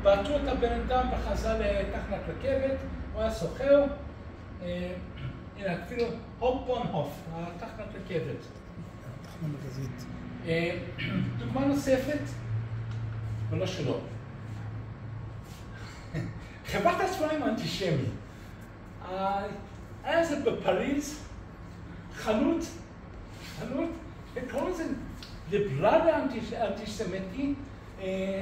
בעטו את הבן אדם בחזה לתחנת רכבת, הוא היה סוחר, הנה אפילו הופ בון הוף, התחנת רכבת. תחנה מרכזית. דוגמה נוספת, ולא שלא. חברת הספרים האנטישמי. היה זה בפריז, חנות, קוראים לזה ליברלי אנטישמטי,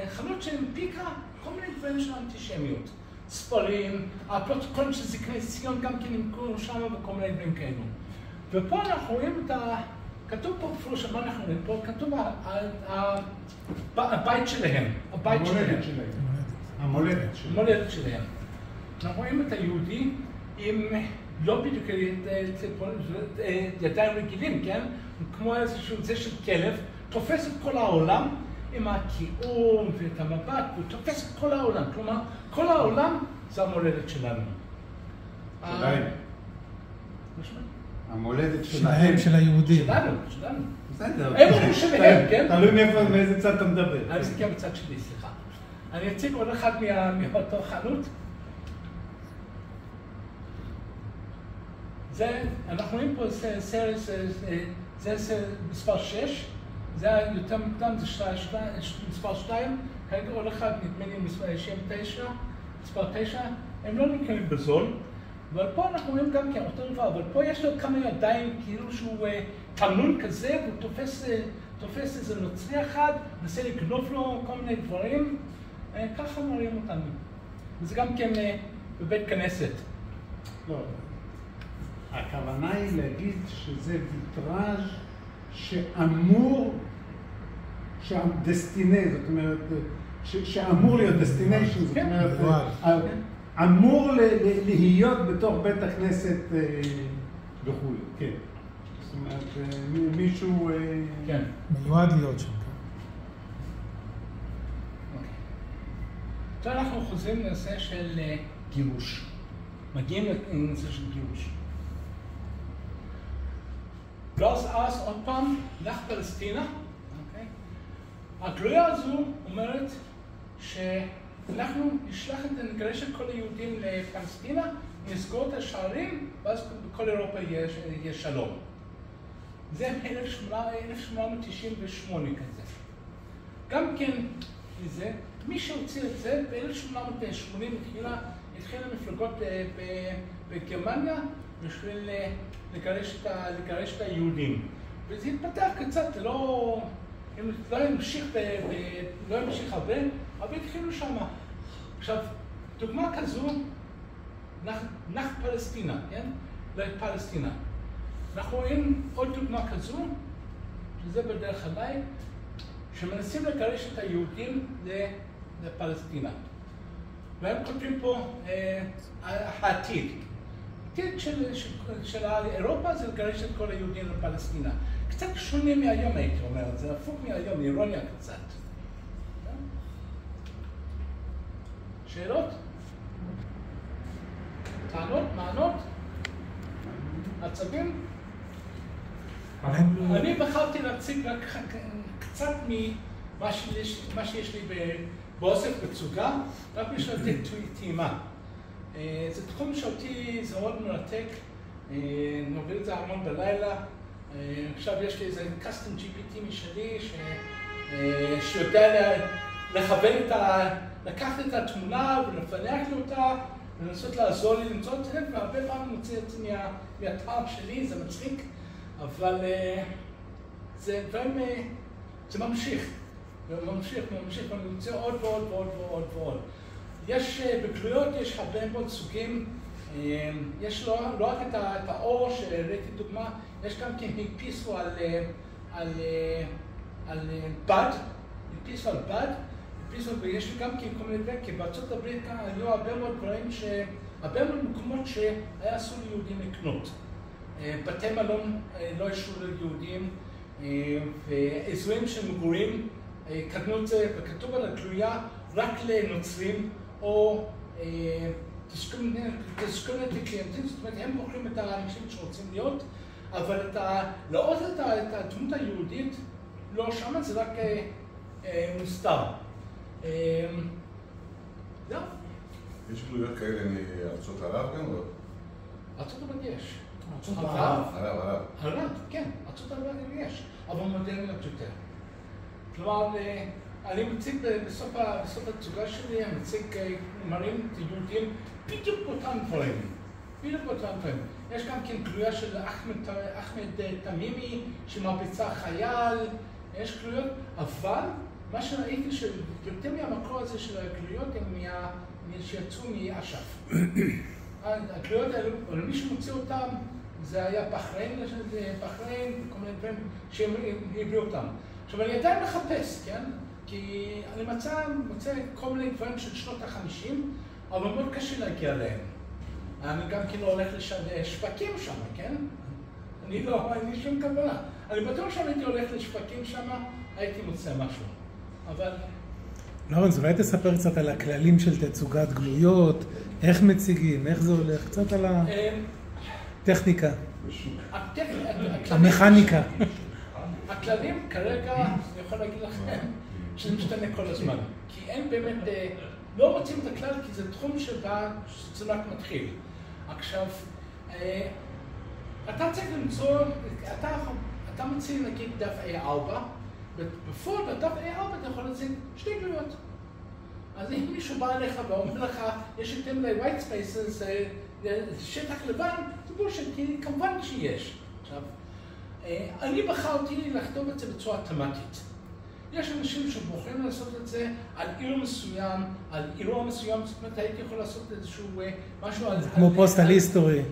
חנות שהנפיקה כל מיני דברים של אנטישמיות. ספרים, הפרוטוקולים של זקני ציון גם כן נמכרו שם וכל מיני דברים כאלו. ופה אנחנו רואים את כתוב פה בפרוש, מה אנחנו רואים פה? כתוב הבית שלהם, המולדת שלהם. אנחנו רואים את היהודי עם לא בדיוק ידיים רגילים, כן? כמו איזשהו זה של כלב, תופס את כל העולם עם הכיעור ואת המבט, הוא תופס את כל העולם. כלומר, כל העולם זה המולדת שלנו. המולדת שלהם, של היהודים. שלנו. בסדר. הם אומרים שלהם, כן? תלוי מאיזה צד אתה מדבר. אני מסתכל בצד שלי, סליחה. אני אציג עוד אחד מאותו חנות. זה, אנחנו רואים פה זה מספר 6, זה היה יותר מוקדם, זה מספר 2, כרגע עוד אחד נדמה לי שם 9, מספר 9, הם לא נקראים בזול, אבל פה אנחנו רואים גם כן אותו דבר, אבל פה יש לו כמה ידיים כאילו שהוא תמנון כזה, והוא תופס איזה נוצרי אחד, מנסה לגנוב לו כל מיני דברים, ככה מראים אותנו. וזה גם כן בבית כנסת. לא, הכוונה היא להגיד שזה ויטראז' שאמור, שהדסטיני, זאת אומרת, שאמור להיות דסטיניישן, זאת אומרת, אמור להיות בתוך בית הכנסת בחו"ל, כן. זאת אומרת, מישהו... כן. מיועד להיות שם. עכשיו אנחנו חוזרים לנושא של גירוש. מגיעים לנושא של גירוש. אז עוד פעם, לך פלסטינה, הגלויה הזו אומרת שאנחנו נגרש את כל היהודים לפלסטינה, נסגור את השערים, ואז בכל אירופה יהיה שלום. זה 1898 כזה. גם כן, מי שהוציא את זה, ב-1880 התחילה מפלגות בגרמניה בשביל לגרש את היהודים. וזה התפתח קצת, לא המשיך הרבה, אבל התחילו שמה. עכשיו, דוגמה כזו, נח פלסטינה, כן? לפלסטינה. אנחנו רואים עוד דוגמה כזו, שזה בדרך עליי, שמנסים לגרש את היהודים לפלסטינה. והם כותבים פה העתיד. העתיד של אירופה זה לגרש את כל היהודים לפלסטינה. קצת שונה מהיום הייתי אומר, זה הפוך מהיום, אירוניה קצת. שאלות? טענות? מענות? עצבים? אני בחרתי להציג רק קצת ממה שיש לי באוסף בצוגה, רק בשביל לתת טעימה. זה תחום שאותי זה מאוד מרתק, נוביל את זה המון בלילה. עכשיו יש לי איזה קאסטום GPT משלי שיודע לקחת את התמונה ולפנח לי אותה ולנסות לעזור לי למצוא את זה, והרבה פעמים מוצא את זה מהטעם שלי, זה מצחיק, אבל זה ממשיך, ואני מוצא עוד ועוד. בגלויות יש הרבה מאוד סוגים, יש לא רק את האור שהראיתי דוגמה, יש גם כן הדפיסו על בד, ויש לי גם כן כל מיני דברים, כי בארצות הברית היו הרבה מאוד מקומות שהיה אסור ליהודים לקנות. בתי מלון לא אישרו ליהודים, ואזורים של מגורים קנו את זה, וכתוב על הגלויה רק לנוצרים, או discriminated clienteling, זאת אומרת, הם בוחרים את האנשים שרוצים להיות, אבל לראות את הדמות היהודית, לא שמה, זה רק מוסתר. זהו. יש גלויות כאלה מארצות ערב גם, לא? ארצות הברית יש. ארצות ערב. ערב, כן, ארצות הברית יש, אבל מודרניות יותר. כלומר, אני מציג בסוף התצוגה שלי, אני מציג מראים את היהודים בדיוק באותם דברים. בדיוק באותם דברים. יש גם כן גלויה של אחמד תמימי שמרביצה חייל, יש גלויות, אבל מה שראיתי שיותר מהמקור הזה של הגלויות הם שיצאו מאש"ף. הגלויות האלו, אבל מי שמוציא אותם זה היה בחריין, כל מיני דברים שהם הביאו אותם. עכשיו אני עדיין מחפש, כן? כי אני מוצא כל מיני דברים של שנות ה-50, אבל מאוד קשה להגיע אליהם. אני גם כן לא הולך לשווקים שם, כן? אין לי שום כוונה. אני בטוח שאני הייתי הולך לשווקים שם, הייתי מוצא משהו. אבל... לורנס, אולי תספר קצת על הכללים של תצוגת גלויות, איך מציגים, איך זה הולך, קצת על הטכניקה, המכניקה. הכללים כרגע, אני יכול להגיד לכם, שזה משתנה כל הזמן. כי אין באמת, לא רוצים את הכלל, כי זה תחום שבה זה רק מתחיל. עכשיו, אתה צריך למצוא, אתה מציע נגיד דף A4, ובפועל בדף A4 אתה יכול להציג שתי גלויות. אז אם מישהו בא אליך ואומר לך, יש יותר מדי white spaces, שטח לבן, זה בולשיט, כי כמובן שיש. עכשיו, אני בחרתי לכתוב את זה בצורה תמטית. יש אנשים שבוחרים לעשות את זה על עיר מסוים, על אירוע מסוים, זאת אומרת, הייתי יכול לעשות איזשהו משהו על... כמו פוסט על היסטורי.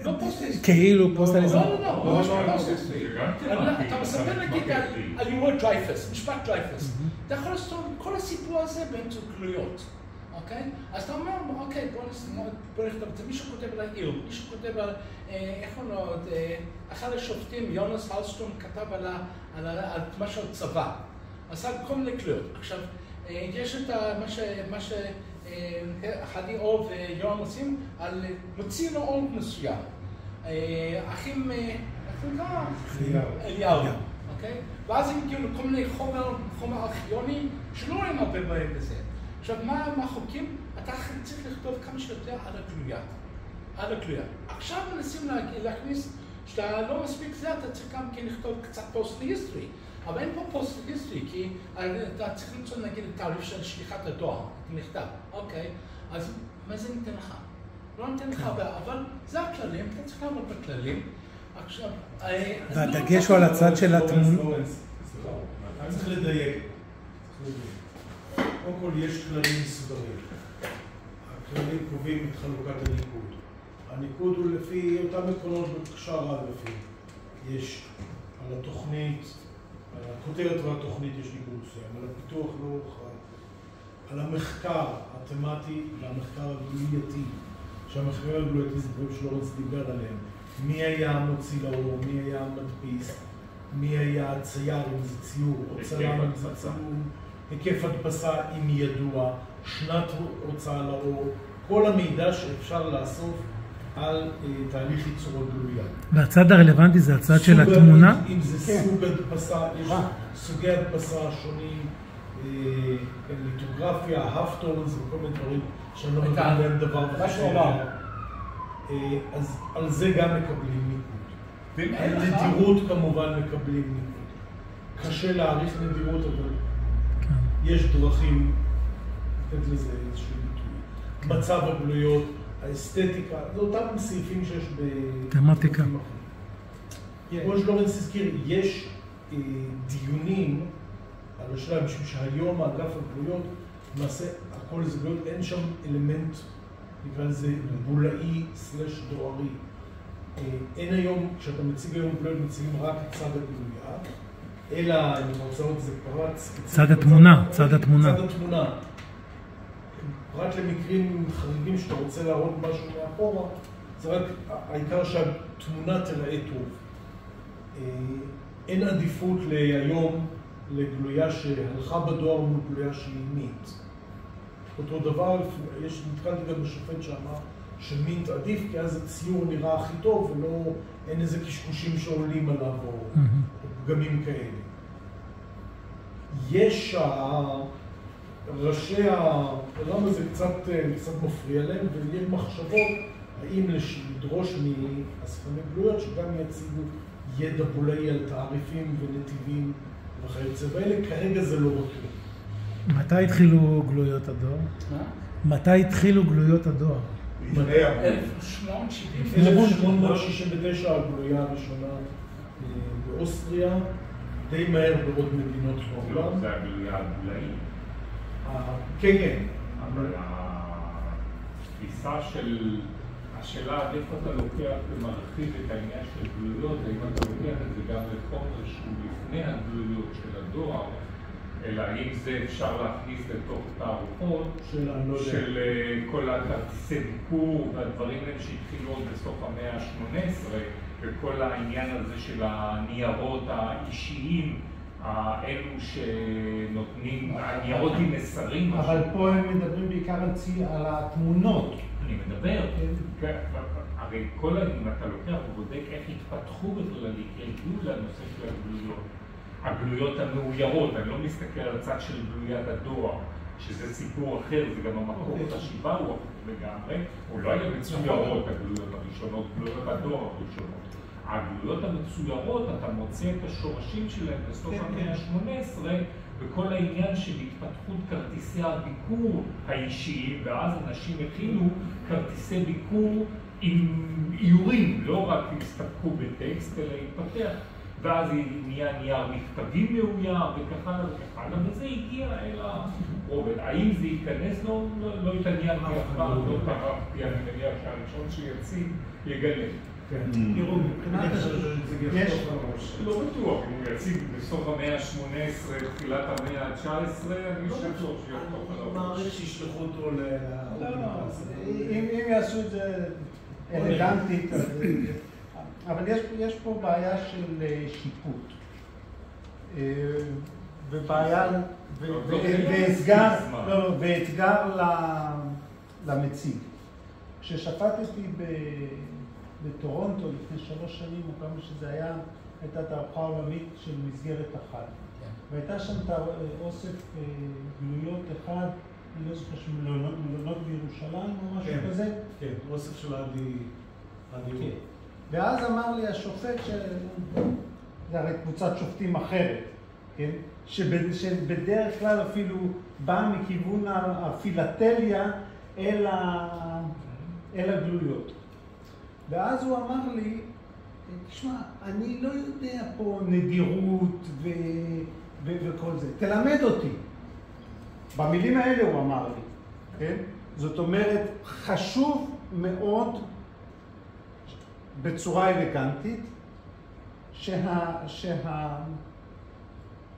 לא פוסט היסטורי. כאילו פוסט על היסטורי. לא, ממש לא פוסט היסטורי. אתה מספר נגיד על אירוע דרייפוס, משפט דרייפוס. אתה יכול לעשות כל הסיפור הזה באמצעות גלויות. אוקיי? אז אתה אומר, אוקיי, בוא נכתוב את זה. מישהו כותב על העיר, מישהו כותב על, איך הוא לא, אחד השופטים, יונס הלסטרום, כתב על משהו על צבא. עשה כל מיני גלויות. עכשיו, יש את מה שחדי אור ויורם עושים על מוציא לו אור מסוים. אחים, איך הוא נקרא? אליהו. אוקיי? ואז הם הגיעו לכל מיני חומר ארכיוני שלא רואים הרבה בהם בזה. עכשיו, מה החוקים? אתה צריך לכתוב כמה שיותר על הגלויה. עכשיו מנסים להכניס שאתה לא מספיק זה, אתה צריך גם כן לכתוב קצת פוסט-היסטורי. אבל אין פה פוסט-היסטורי, כי אתה צריך למצוא נגיד את תעריף של שליחת הדואר, נכתב. אוקיי, אז מה זה ניתן לך? לא ניתן לך, אבל זה הכללים, אתה צריך לעמוד בכללים. עכשיו... והדגש הוא על הצד של התמונה. צריך לדייק. קודם כל, יש כללים מסודרים. הכללים קובעים את חלוקת הניקוד. הניקוד הוא לפי אותם עקרונות בקשר רב לפי. יש על התוכנית, על הכותרת והתוכנית יש ניקוד מסוים, על הפיתוח לא חד. על המחקר התמטי והמחקר הגלוייתי. שהמחקר הגלוייתי זה דברים שלורנס דיבר עליהם. מי היה המוציא לאור, מי היה המדפיס, מי היה הצייר אם זה ציור, או צלם אם זה צלום. היקף הדפסה אם ידוע, שנת הוצאה לאור, כל המידע שאפשר לאסוף על תהליך ייצור הגלויה. והצד הרלוונטי זה הצד של התמונה? אם זה סוג הדפסה, יש סוגי הדפסה שונים, ליטוגרפיה, הפטונס וכל מיני דברים שאני לא מבין להם דבר וחשוב. אז על זה גם מקבלים ניקוד. על נדירות כמובן מקבלים ניקוד. קשה להעריך נדירות, אבל... יש דרכים לתת לזה איזשהו ביטוי. מצב הגלויות, האסתטיקה, זה אותם סעיפים שיש תמטיקה. כמו שלורנס הזכיר, יש דיונים על השאלה, משום שהיום האגף הגלויות, למעשה הכל זה גלויות, אין שם אלמנט, נקרא לזה בולאי סלש דוארי. אין היום, כשאתה מציג היום גלויות, מציגים רק את צד הגלויה, אלא, אם אתה רוצה לראות, זה פרט... צד התמונה, צד התמונה. צד התמונה. פרט למקרים חריגים שאתה רוצה להראות משהו מאחורה, זה רק העיקר שהתמונה תראה טוב. אין עדיפות להיום לגלויה שהלכה בדואר מול גלויה שהיא מינט. אותו דבר, נתקלתי גם בשופט שאמר שמינט עדיף, כי אז הציור נראה הכי טוב, ולא, אין איזה קשקושים שעולים עליו או פגמים כאלה. יש ראשי העולם הזה קצת מפריע להם, ויש מחשבות האם לדרוש מאספני גלויות שגם יציגו ידע בולאי על תעריפים ונתיבים וכיוצא באלה. כרגע זה לא בטוח. מתי התחילו גלויות הדואר? מתי התחילו גלויות הדואר? 1879. הגלויה הראשונה באוסטריה, די מהר בעוד מדינות בעולם. זה הגלויה הגלויית. כן. אבל התפיסה של השאלה איפה אתה לוקח ומרחיב את העניין של גלויות, האם אתה לוקח את זה גם לחומר שהוא לפני הגלויות של הדואר, אלא האם זה אפשר להכניס לתוך תערוכות של כל הכרטיסי ביקור והדברים האלה שהתחילו עוד בסוף המאה ה-18, וכל העניין הזה של הניירות האישיים, האלו שנותנים, הניירות עם מסרים. אבל פה הם מדברים בעיקר על התמונות. אני מדבר, הרי כל אם אתה לוקח ובודק איך התפתחו בכלל, הגיעו לנושא של הגלויות. הגלויות המאוירות, אני לא מסתכל על הצד של גלויית הדואר, שזה סיפור אחר, זה גם המקור חשיבה הוא לגמרי, הוא לא היה מצוירות הגלויות הראשונות, גלויות הדואר הראשונות. הגלויות המצוירות, אתה מוצא את השורשים שלהם בסוף המאה ה-18, בכל העניין של התפתחות כרטיסי הביקור האישיים, ואז אנשים הכילו כרטיסי ביקור עם איורים, לא רק הסתפקו בטקסט, אלא התפתח. ואז נהיה נייר מכתבים מאויר וכך הלאה וכך הלאה, וזה הגיע אל הרובד. האם זה ייכנס? לא התעניין כאחר, לא טרפתי, אני מניח שהראשון שיציג יגלה. תראו, מבחינת יש לא בטוח, אם הוא יציג בסוף המאה ה-18, תחילת המאה ה-19, אני חושב שיחתוך עליו. מעריך שישלחו אותו אם יעשו את זה אלגנטית, אבל יש פה בעיה של שיפוט, ובעיה, ואתגר למציג. כששפטתי בטורונטו לפני 3 שנים, או כמה שזה היה, הייתה תערוכה עולמית של מסגרת אחת. והייתה שם אוסף גלויות אחד, אני לא זוכר מלונות בירושלים או משהו כזה. כן, אוסף של עדי. ואז אמר לי השופט, זה הרי קבוצת שופטים אחרת, כן? שבדרך כלל אפילו בא מכיוון הפילטליה אל הגלויות. ואז הוא אמר לי, תשמע, אני לא יודע פה נדירות וכל זה, תלמד אותי. במילים האלה הוא אמר לי, כן? זאת אומרת, חשוב מאוד בצורה אלגנטית,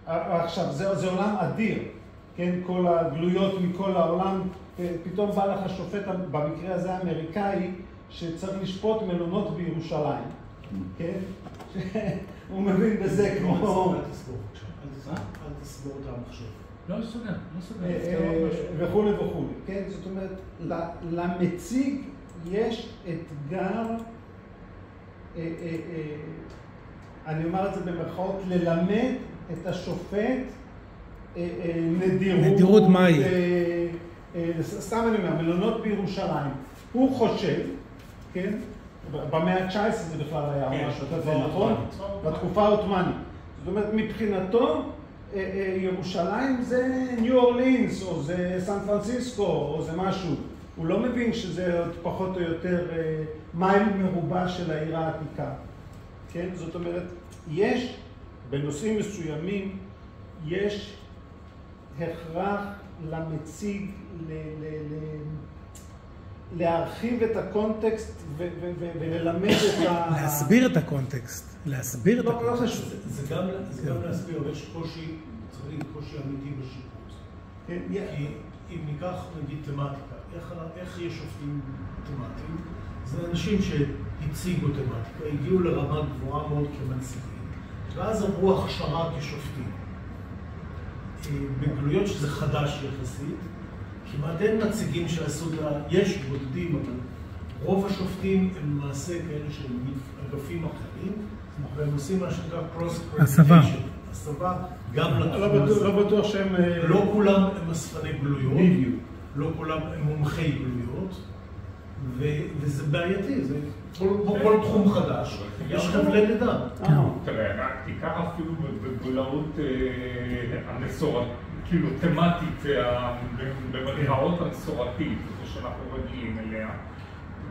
עכשיו זה עולם אדיר, כן? כל הגלויות מכל העולם, פתאום בא לך שופט, במקרה הזה האמריקאי, שצריך לשפוט מלונות בירושלים, כן? הוא מבין בזה כמו... אל תסגור את המחשב. לא סוגר. וכולי וכולי, כן? זאת אומרת, למציג יש אתגר, אני אומר את זה במרכאות, ללמד את השופט נדירות מהי. סתם אני אומר, מלונות בירושלים. הוא חושב, כן? במאה ה-19 זה בכלל היה משהו כזה, נכון? בתקופה העות'מאנית. זאת אומרת, מבחינתו, ירושלים זה ניו אורלינס, או זה סן פרנסיסקו, או זה משהו. הוא לא מבין שזה פחות או יותר מייל מרובע של העיר העתיקה. כן? זאת אומרת, יש, בנושאים מסוימים, יש הכרח למציג להרחיב את הקונטקסט וללמד את להסביר את הקונטקסט. להסביר את הקונטקסט. לא חשוב. זה גם להסביר, אבל יש קושי, צריך להגיד קושי אמיתי בשיפוט. כי אם ניקח נגיד תמטיקה, איך יש שופטים תמטיים? זה אנשים שהציגו תמטיקה, הגיעו לרמה גבוהה מאוד כמנציגים, ואז עברו הכשרה כשופטים. בגלויות שזה חדש יחסית, כמעט אין מציגים שעשו את יש בודדים, אבל רוב השופטים הם למעשה כאלה של אגפים אחרים, והם עושים מה שנקרא cross-accreditation. הסבה גם לתחום. לא בטוח שהם... לא כולם הם אספני גלויות, לא כולם הם מומחי גלויות, וזה בעייתי, זה כל תחום חדש, יש חבלי לידה. תראה, תיקח אפילו בגלאות המסורתית, כאילו תמטית, במרכאות המסורתית, זו שאנחנו רגילים אליה.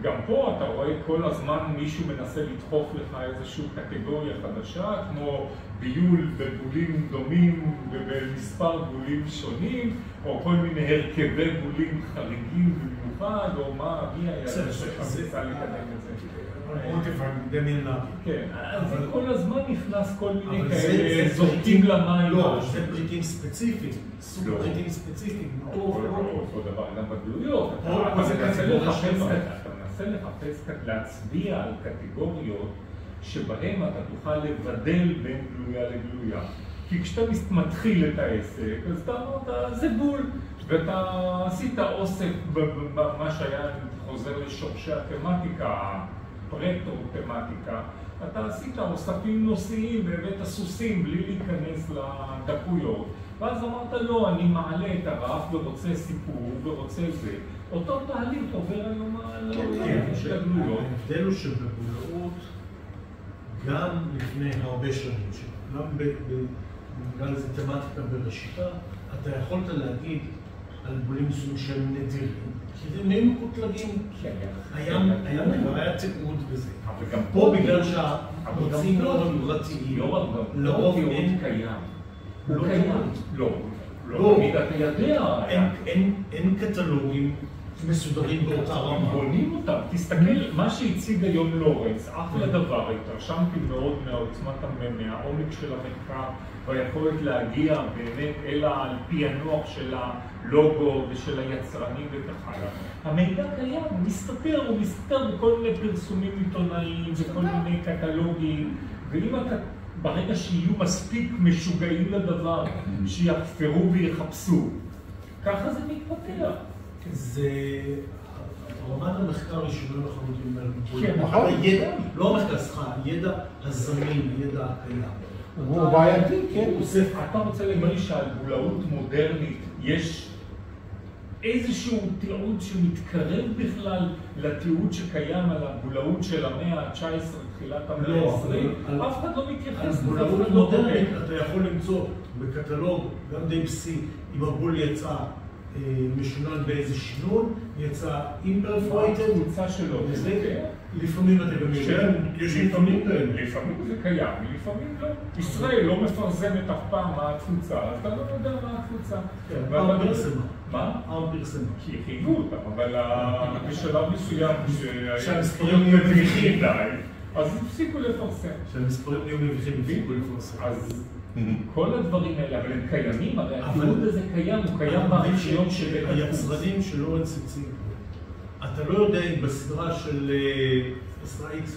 גם פה אתה רואה כל הזמן מישהו מנסה לדחוף לך איזושהי קטגוריה חדשה, כמו ביול בבולים דומים ובמספר בולים שונים, או כל מיני הרכבי בולים חריגים במיוחד, או מה, מי היה שחפצה לקדם את זה. דמיין נאבי. כן, אז כל הזמן נכנס כל מיני כאלה זורקים למים. לא, זה פריטים ספציפיים, סוג פריטים ספציפיים. אותו דבר גם בגלויות. אתה מנסה לחפש להצביע על קטגוריות שבהם אתה תוכל לבדל בין גלויה לגלויה. כי כשאתה מתחיל את העסק, אז אתה אמרת, זה בול. ואתה עשית אוסף במה שהיה, חוזר לשורשי התמטיקה, פרטו-תמטיקה, אתה עשית אוספים נושאיים והבאת סוסים בלי להיכנס לדקויות. ואז אמרת, לא, אני מעלה את הרף ורוצה סיפור ורוצה זה. אותו תהליך עובר היום על הגלויות. ההבדל הוא שבגלויות, גם לפני הרבה שנים, גם בגלל איזה תמטיקה בראשיתה, אתה יכולת להגיד על בולים מסוים שהם נדירים, כי זה נהיים מקוטלגים, היה תיעוד בזה. אבל גם פה בגלל שהמוצאים לא פרטיים, לרוב אין קיים. הוא קיים. לא, תמיד אתה יודע. אין קטלוגים מסודרים באותה רמה. בונים אותם. תסתכל, מה שהציג היום לורנס, אחלה דבר, התרשמתי מאוד מהעומק של המחקר, והיכולת להגיע באמת אלא על פענוח של הלוגו ושל היצרנים וכך הלאה. המידע קיים, הוא מסתתר בכל מיני פרסומים עיתונאיים וכל מיני קטלוגים, ואם אתה ברגע שיהיו מספיק משוגעים לדבר, שיחפרו ויחפשו, ככה זה מתפתח. זה... רמת המחקר היא שונה לחלוטין כן, נכון? הידע, לא המחקר, סליחה, הידע הזמין, הידע הקיים. הוא בעייתי, כן. אתה רוצה להגיד שעל גלאות מודרנית יש איזשהו תיעוד שמתקרב בכלל לתיעוד שקיים על הגלאות של המאה ה-19, תחילת המאה ה-20? אף אחד לא מתייחס. על גלאות מודרנית אתה יכול למצוא בקטלוג, גם די פסי, אם הבול יצא משונן באיזה שינון, יצא אימפרפרייטד. הקבוצה שלו. לפעמים אתה גם יודע, יש לפעמים כאלה. לפעמים זה קיים, לפעמים לא. ישראל לא מפרסמת אף פעם מה התפוצה, אז אתה לא יודע מה התפוצה. פעם פרסמה. מה? פעם פרסמה. כי חייבו אותם, אבל בשלב מסוים שהמספרים יהיו מביכים די, אז הפסיקו לפרסם. שהמספרים יהיו מביכים, הפסיקו לפרסם. אז כל הדברים האלה, אבל הם קיימים, הרי התיעוד הזה קיים, הוא קיים בארכיון של בית הדפוס. היצרנים של לורנס הציג, אתה לא יודע אם בסדרה של סדרה X,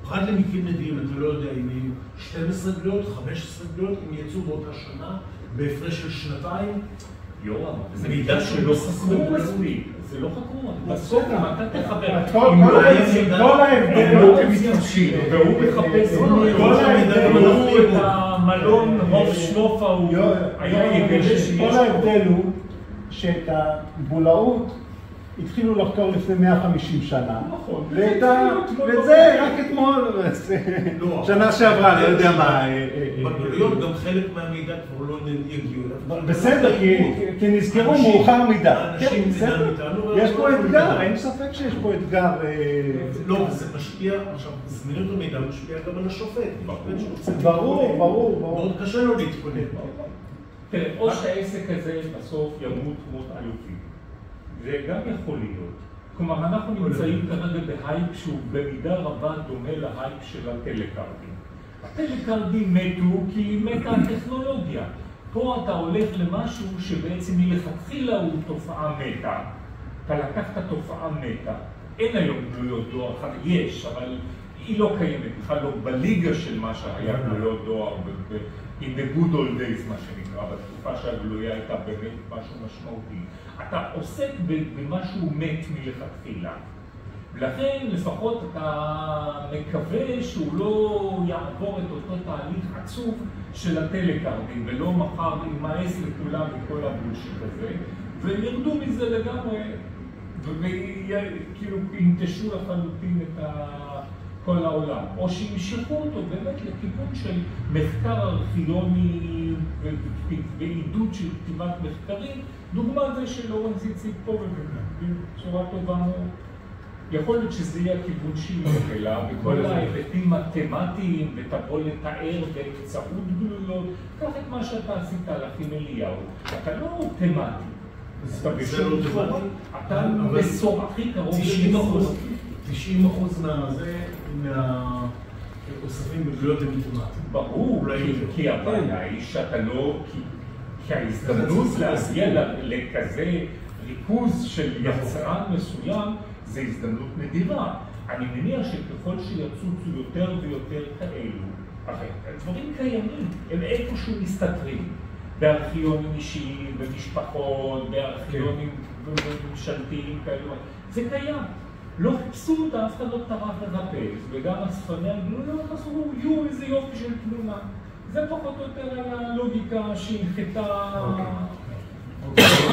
פרט למקרים נדירים, אתה לא יודע אם יהיו 12 גלויות, 15 גלויות, אם יצאו באותה שנה, בהפרש של שנתיים. יורם, זה מידע שלא חקרו מספיק, זה לא חקרו, בסוף אם אתה תחבר, כל ההבדל הוא והוא מחפש כל ההבדל את המלון רוב שלופה, הוא היה יגלה שיש. כל ההבדל הוא שאת הבולאות התחילו לחקור לפני 150 שנה. נכון. וזה רק אתמול, שנה שעברה, לא יודע מה. בגלויות גם חלק מהמידע כבר לא יגיעו. בסדר, כי נזכרו מאוחר מדי. אנשים נדע מאיתנו. יש פה אתגר, אין ספק שיש פה אתגר. לא, זה משפיע, עכשיו, זמינות המידע משפיע גם על השופט. ברור. מאוד קשה לו להתכונן. תראה, או שהעסק הזה בסוף ימות מות אלופים. זה גם יכול להיות. כלומר, אנחנו נמצאים כרגע בהייפ שהוא במידה רבה דומה להייפ של הטלקרדים. הטלקרדים מתו כי מתה הטכנולוגיה. פה אתה הולך למשהו שבעצם מלכתחילה הוא תופעה מתה. אתה לקחת תופעה מתה. אין היום גלויות דואר, יש, אבל היא לא קיימת, בכלל לא בליגה של מה שהיה גלויות דואר, in the good old days, מה שנקרא, בתקופה שהגלויה הייתה באמת משהו משמעותי. אתה עוסק במשהו מת מלכתחילה. ולכן לפחות אתה מקווה שהוא לא יעבור את אותו תהליך עצוב של הטלקארדים, ולא מחר יימאס לכולם מכל הבולשיט הזה, וירדו מזה לגמרי, וכאילו ינטשו לחלוטין את כל העולם. או שימשכו אותו באמת לכיוון של מחקר ארכיוני ועידוד של כתיבת מחקרים, דוגמה זה של לורנס הציג פה בצורה טובה מאוד. יכול להיות שזה יהיה הכיוון שלי אליו, בכל ההיבטים מתמטיים, ותבוא לתאר באמצעות גלויות, קח את מה שאתה עשית לך עם אליהו. אתה לא תמטי, אתה בשום תמטי, אתה בסור הכי קרוב ל-90%. 90% מהאוספים בגלויות הם מתמטיים. ברור, כי הבעיה היא שאתה לא, כי ההזדמנות להגיע לכזה ריכוז של יצרן מסוים, זה הזדמנות נדירה. אני מניח שככל שיצוצו יותר ויותר כאלו, הדברים קיימים, הם איפשהו מסתתרים. בארכיונים אישיים, במשפחות, בארכיונים ממשלתיים כאלו. זה קיים. לא חיפשו אותה, אף אחד לא טרח לרפש, וגם הספני הגלויות עשו, יהיו איזה יופי של תמונה. זה פחות או יותר על הלוגיקה שהנחתה...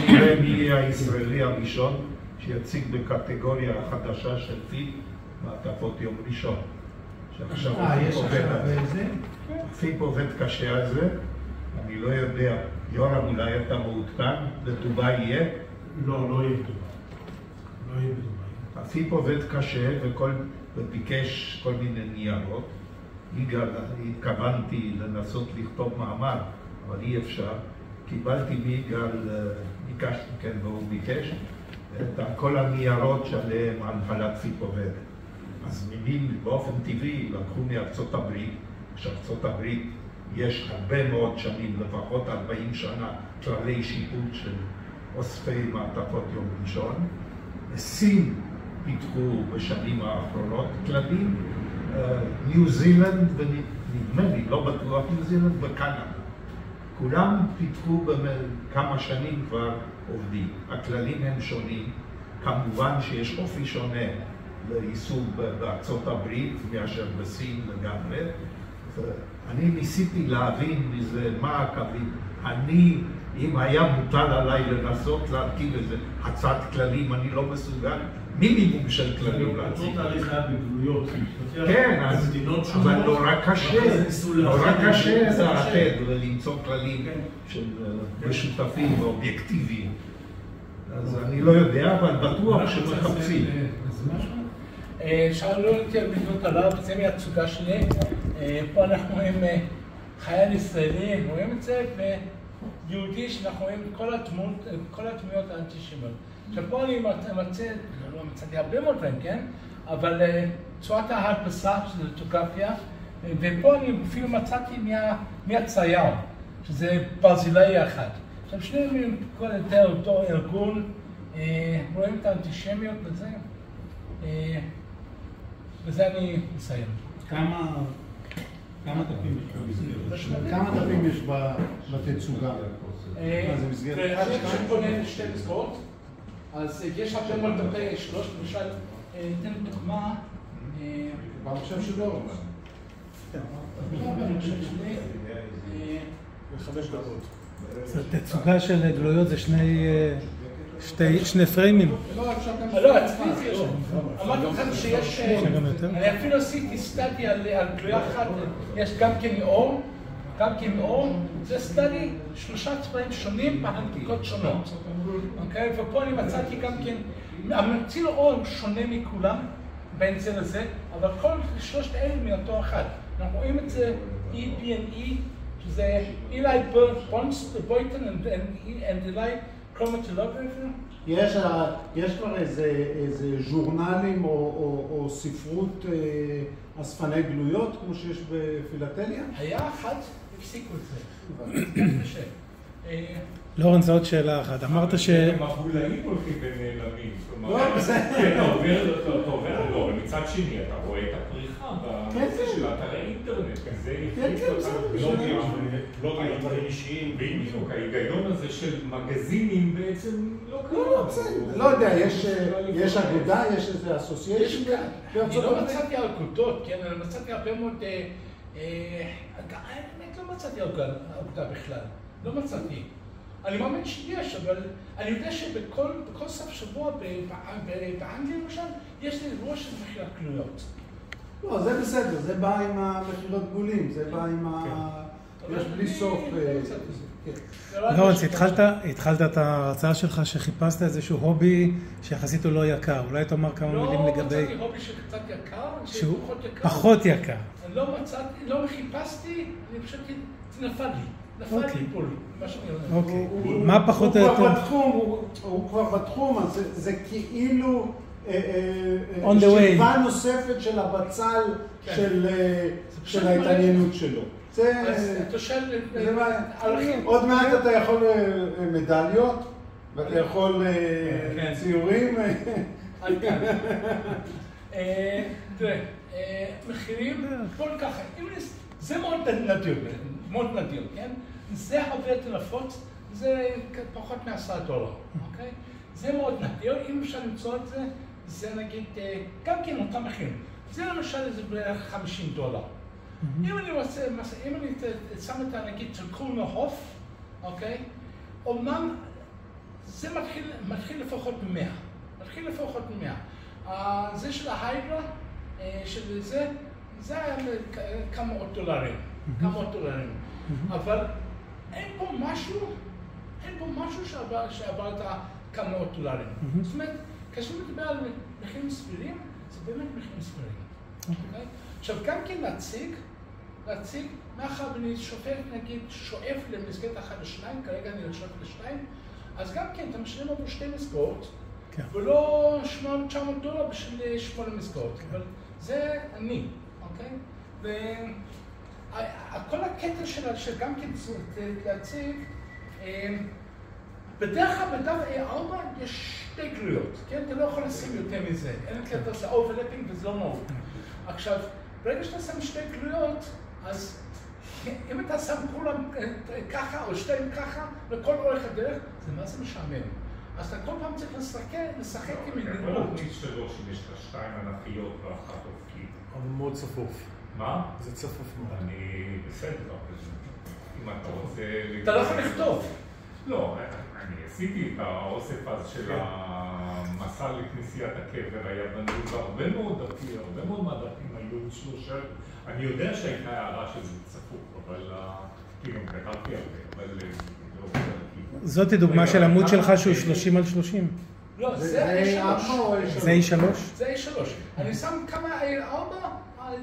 נראה מי יהיה הישראלי הראשון שיציג בקטגוריה החדשה של פיפ מעטפות יום ראשון. שעכשיו פיפ עובד קשה על זה, אני לא יודע, יורם אולי אתה מעודכן, בדובאי יהיה? לא יהיה בדובאי. לא יהיה בדובאי. הפיפ עובד קשה וביקש כל מיני ניירות. התכוונתי לנסות לכתוב מאמר, אבל אי אפשר. קיבלתי מיגאל, ביקשתי כן והוא ביקש, את כל הניירות שעליהם הנהלת פיפ עובדת. אז מילים באופן טבעי לקחו מארצות הברית, שארצות הברית יש הרבה מאוד שנים, לפחות 40 שנה, כללי שיפוט של אוספי מעטפות יום ראשון. סין פיתחו בשנים האחרונות כללים, ניו זילנד ונדמה לי, לא בטוח ניו זילנד וקנדה. כולם פיתחו בכמה שנים כבר עובדים. הכללים הם שונים, כמובן שיש אופי שונה ליישום בארצות הברית מאשר בסין לגמרי. אני ניסיתי להבין מזה מה הקווים. אם היה מוטל עליי לנסות להרכיב איזה הצעת כללים, אני לא מסוגל מינימום של כללים להציג. אותו תהליך היה בגלויות. כן, אבל נורא קשה להתעד ולמצוא כללים של משותפים ואובייקטיביים. אז אני לא יודע, אבל בטוח שמחפשים. שאלו אותי על בדיוק עליו, זה מהתצוגה שלי. פה אנחנו רואים חייל ישראלי, רואים את זה, ויהודי שאנחנו רואים כל הדמויות האנטישמיות. עכשיו פה אני מצאתי הרבה מאוד דברים, כן? אבל צורת ההדפסה, שזה ליטוגרפיה, ופה אני אפילו מצאתי מהצייר, שזה ברזילאי אחד. עכשיו שניהם כל יותר אותו ארגון, רואים את האנטישמיות וזה, וזה אני מסיים. כמה דפים יש בתצוגה? זה מסגרת? אני פונה לשתי מסגרות, אז יש הרבה מאוד דפי שלוש, למשל, ניתן דוגמה. במחשב שלו. ב5 דקות. תצוגה של גלויות זה שני פריימים. לא, אצלי זה יש. אמרתי לכם שיש... אני אפילו עשיתי סטאדי על גלויה אחת. יש גם כן מאור, זה סטאדי 3 צבעים שונים בהנפקות שונות. אוקיי? ופה אני מצאתי גם כן... המציל אור שונה מכולם, בין זה לזה, אבל כל שלושת אלה מאותו אחד. אנחנו רואים את זה E.B.N.E, שזה אילי בויטן ואילי קרומטולוגרפיה. יש כבר איזה ז'ורנלים או ספרות אספני גלויות, כמו שיש בפילטליה? היה אחת, הפסיקו את זה. לורנס, עוד שאלה אחת. אמרת ש... המבולעים הולכים ונעלמים. לא, בסדר. אתה עובר, לא, ומצד שני אתה רואה את הפריחה בנושא של אתרי אינטרנט. זה יחליף בלוגים, אתרים אישיים. בדיוק, ההיגיון הזה של מגזינים בעצם לא קיים. לא יודע, יש אגודה, יש איזה אסוסיישן. אני לא מצאתי אגודות, כן? אני מצאתי הרבה מאוד... האמת לא מצאתי אגודה בכלל. לא מצאתי. אני מאמין שיש, אבל אני יודע שבכל סוף שבוע באנגליה למשל, יש לי אירוע של מכירת קנויות. לא, זה בסדר, זה בא עם המכירות גבולים, זה בא עם ה... יש בלי סוף... לורנס, התחלת את ההרצאה שלך שחיפשת איזשהו הובי שיחסית הוא לא יקר. אולי תאמר כמה מילים לגבי... לא מצאתי הובי שקצת יקר, שהוא פחות יקר. אני לא מצאתי, לא חיפשתי, אני פשוט נפל לי. נפל לי פה, מה שאני אומר. אוקיי. מה פחות או יותר? הוא כבר בתחום, אז זה כאילו... on the way. שכבה נוספת של הבצל של ההתעניינות שלו. עוד מעט אתה יכול מדליות, ואתה יכול ציורים. תראה, מחירים כל ככה, זה מאוד נדיר, מאוד נדיר, כן? זה הרבה יותר נפוץ, זה פחות $10, אוקיי? זה מאוד נדיר, אם אפשר למצוא את זה, זה נגיד, גם כן אותם מחירים. זה למשל זה בערך $50. אם אני שם את נגיד טרקון ההוף, אוקיי? אומנם זה מתחיל לפחות ב-100. מתחיל לפחות ב-100. זה של ההיידרה, של זה היה כמה מאות דולרים. כמה מאות דולרים. אבל אין פה משהו שעבר את כמה מאות דולרים. זאת אומרת, כאשר מדבר על מחירים סבירים, זה באמת מחירים סבירים. עכשיו, גם כן להציג, מאחר ואני שואף למסגרת 1 ל-2, כרגע אני שואף ל-2, אז גם כן, אתה משלם עבור 2 מסגרות, ולא $800 בשביל 8 מסגרות, אבל זה אני, אוקיי? וכל הקטע שגם כן להציג, בדרך כלל בדף A4 יש 2 גלויות, כן? אתה לא יכול לשים יותר מזה, אין לך אתה עושה אוברלפינג וזה לא נורא. עכשיו, ברגע שאתה שם 2 גלויות, אז אם אתה שם כולם ככה או 2 ככה, לכל אורך הדרך, זה מה זה משעמם. אז אתה כל פעם צריך לשחק עם נראות. תוכנית שלוש, אם יש לך 2 ענקיות ואחת אופקית. אבל מאוד צפוף. מה? זה צפוף מאוד. אני בסדר, אם אתה רוצה... אתה לא יכול לכתוב. לא, אני עשיתי את האוסף אז של המסע לכנסיית הקבר, היה בנוי בהרבה מאוד דפים, הרבה מאוד מהדפים היו 3. אני יודע שהייתה הערה שזה צפוף, אבל כאילו כתבתי הרבה, אבל לא יודע. זאת דוגמה של עמוד שלך שהוא 30 על 30. לא, זה A3. זה A3? זה A3. אני שם כמה A4,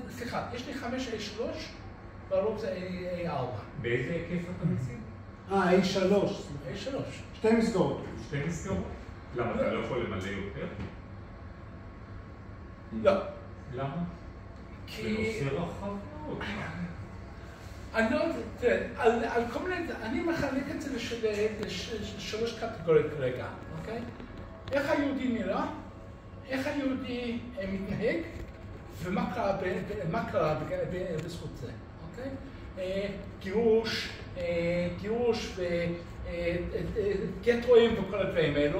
סליחה, יש לי 5 A3, והרוב זה A4. באיזה היקף אתה מציג? A3. A3. 2 מסגרות. 2 מסגרות? למה אתה לא יכול למלא יותר? לא. למה? כי... זה נושא רחב מאוד. אני לא יודע, תראה, על כל מיני, אני מחלק את זה ל3 קטגוריות כרגע, אוקיי? איך היהודי נראה, איך היהודי מתנהג, ומה קרה בזכות זה, אוקיי? גירוש וגט רואים וכל הדברים האלו.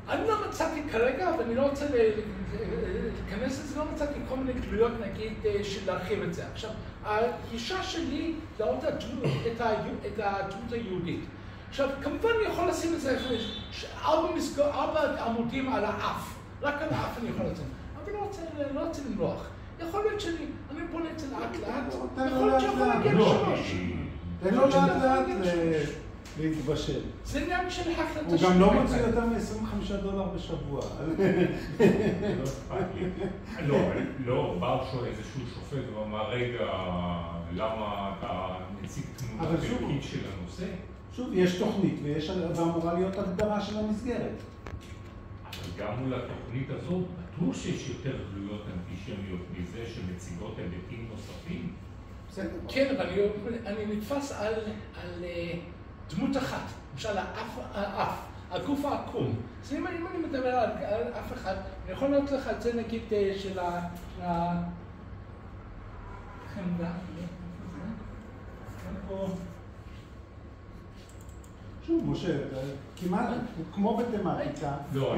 אני לא מצאתי כרגע, ואני לא רוצה להיכנס לזה, לא מצאתי כל מיני גלויות, נגיד, של להרחיב את זה. עכשיו, הגישה שלי להראות את הדמות היהודית. עכשיו, כמובן אני יכול לשים את זה 4 עמודים על האף. רק על האף אני יכול לשים. אבל לא רוצה למרוח. יכול להיות שאני בונה את זה לאט-לאט. יכול להיות שיכול להגיע ל3. תן לו לאט-לאט להתבשל. זה עניין של החלטה. הוא גם לא מוציא יותר $25 בשבוע. לא, בא איזשהו שופט ואומר, רגע, למה אתה מציג תמונה חלקית של הנושא? שוב, יש תוכנית ואמורה להיות הגדרה של המסגרת. אבל גם מול התוכנית הזאת, בטוח שיש יותר גלויות אנטישמיות מזה שמציגות היבטים נוספים? כן, אבל אני נתפס על דמות אחת, למשל האף, הגוף העקום. אז אם אני מדבר על אף אחד, אני יכול לראות לך את זה נגיד של חמדה. שוב, משה, כמעט כמו בתמטיקה. לא,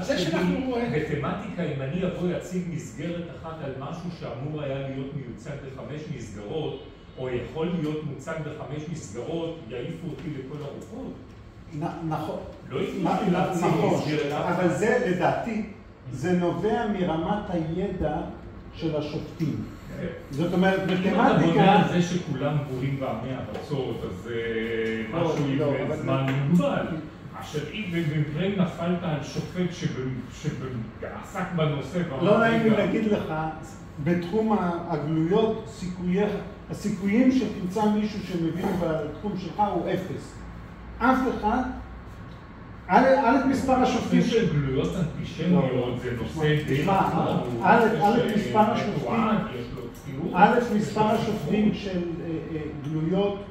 זה שאנחנו רואים. בתמטיקה, אם אני אבוא להציג מסגרת אחת על משהו שאמור היה להיות מיוצג ב5 מסגרות, או יכול להיות מוצג ב5 מסגרות, יעיפו אותי לכל הרוחות. נכון. לא יכולים להציג מסגרת אחת. אבל זה, לדעתי, זה נובע מרמת הידע של השופטים. זאת אומרת, בתמטיקה... אם אתה בונה על זה שכולם בולים בעמי ארצות, אז משהו עם זמן מוגבל. עכשיו, אם במקרה נפלת על שופט שעסק בנושא... לא נעים לי להגיד לך, בתחום הגלויות, הסיכויים שתמצא מישהו שמבין בתחום שלך הוא 0. אף אחד, א' מספר השופטים של גלויות אנטישמיות זה נושא די א' מספר השופטים של גלויות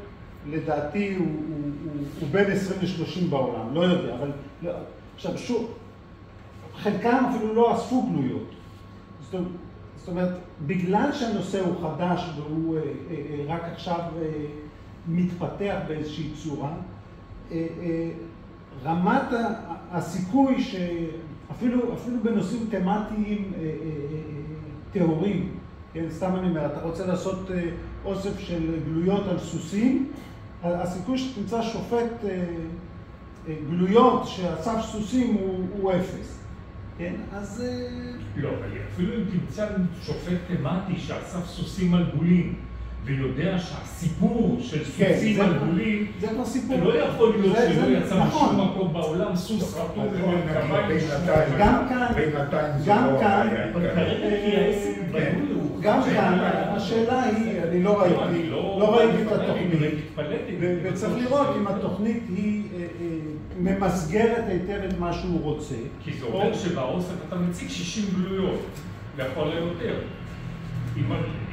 לדעתי הוא בין 20 ל-30 בעולם, לא יודע, אבל עכשיו שוב, חלקם אפילו לא אספו גלויות. זאת אומרת, בגלל שהנושא הוא חדש והוא רק עכשיו מתפתח באיזושהי צורה, רמת הסיכוי שאפילו בנושאים תמטיים טהורים, כן, סתם אני אומר, אתה רוצה לעשות אוסף של גלויות על סוסים, הסיכוי שתמצא שופט גלויות שאסף סוסים הוא 0. כן, אז... לא, אבל אפילו אם תמצא שופט תמטי שאסף סוסים על בולים, ויודע שהסיפור של סוסים על בולים, זה כבר סיפור. לא יכול להיות שלא יצא משום מקום בעולם סוס רטוב ומרכביים. גם כאן, השאלה היא, אני לא ראיתי את התוכנית, וצריך לראות אם התוכנית היא ממסגרת היטב את מה שהוא רוצה. כי זה אומר שבאוסף אתה מציג 60 גלויות, לכל היותר.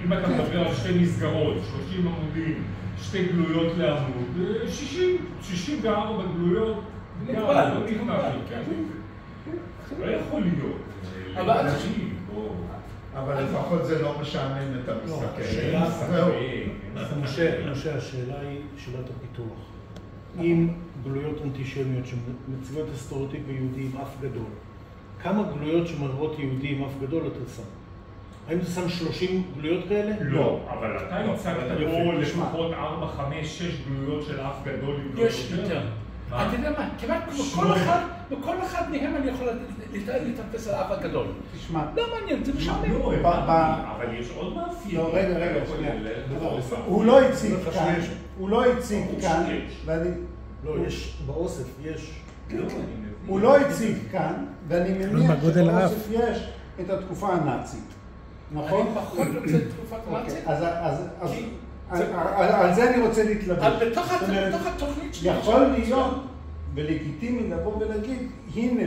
אם אתה מדבר על 2 מסגרות, 30 עמודים, 2 גלויות לעמוד, 64 גלויות, לא יכול להיות. אבל לפחות זה לא משעמם את המסתכל. משה, השאלה היא שאלת הפיתוח. אם גלויות אנטישמיות שמציבות את הסטריאוטיפ היהודי עם אף גדול, כמה גלויות שמראות יהודי עם אף גדול אתה שם? האם אתה שם 30 גלויות כאלה? לא, אבל אתה הצגת פה לפחות 4, 5, 6 גלויות של אף גדול עם גלויות יותר. אתה יודע מה, כמעט בכל אחד מהם אני יכול להתאפס על האף הגדול. תשמע. לא מעניין, זה משעמם. אבל יש עוד מאפיין. לא, רגע, הוא לא הציג כאן, ואני... לא, יש באוסף, יש... הוא לא הציג כאן, ואני מניח שבאוסף יש את התקופה הנאצית. נכון? אני פחות רוצה את תקופת הנאצית. אז על זה אני רוצה להתלבש. בתוך התוכנית שלי... יכול להיות ולגיטימי לבוא ולהגיד, הנה,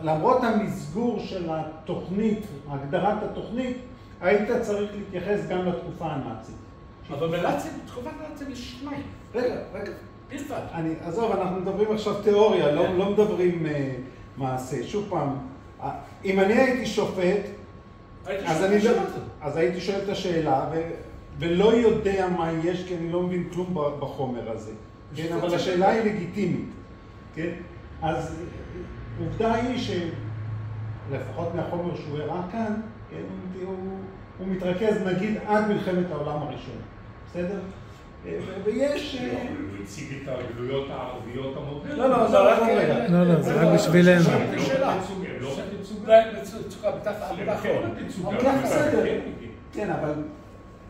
למרות המסגור של התוכנית, הגדרת התוכנית, היית צריך להתייחס גם לתקופה הנאצית. אבל בתקופת הנאצית יש 2. רגע. בלבד. עזוב, אנחנו מדברים עכשיו תיאוריה, לא מדברים מעשה. שוב פעם, אם אני הייתי שופט, אז הייתי שואל את השאלה, ולא יודע מה יש, כי אני לא מבין כלום בחומר הזה. כן, אבל השאלה היא לגיטימית. כן? אז עובדה היא שלפחות מהחומר שהוא הראה כאן, הוא מתרכז נגיד עד מלחמת העולם הראשון. בסדר? ויש... הוא הציג את הגלויות הערביות המודרניות. לא, זה רק בשבילנו. כן, אבל...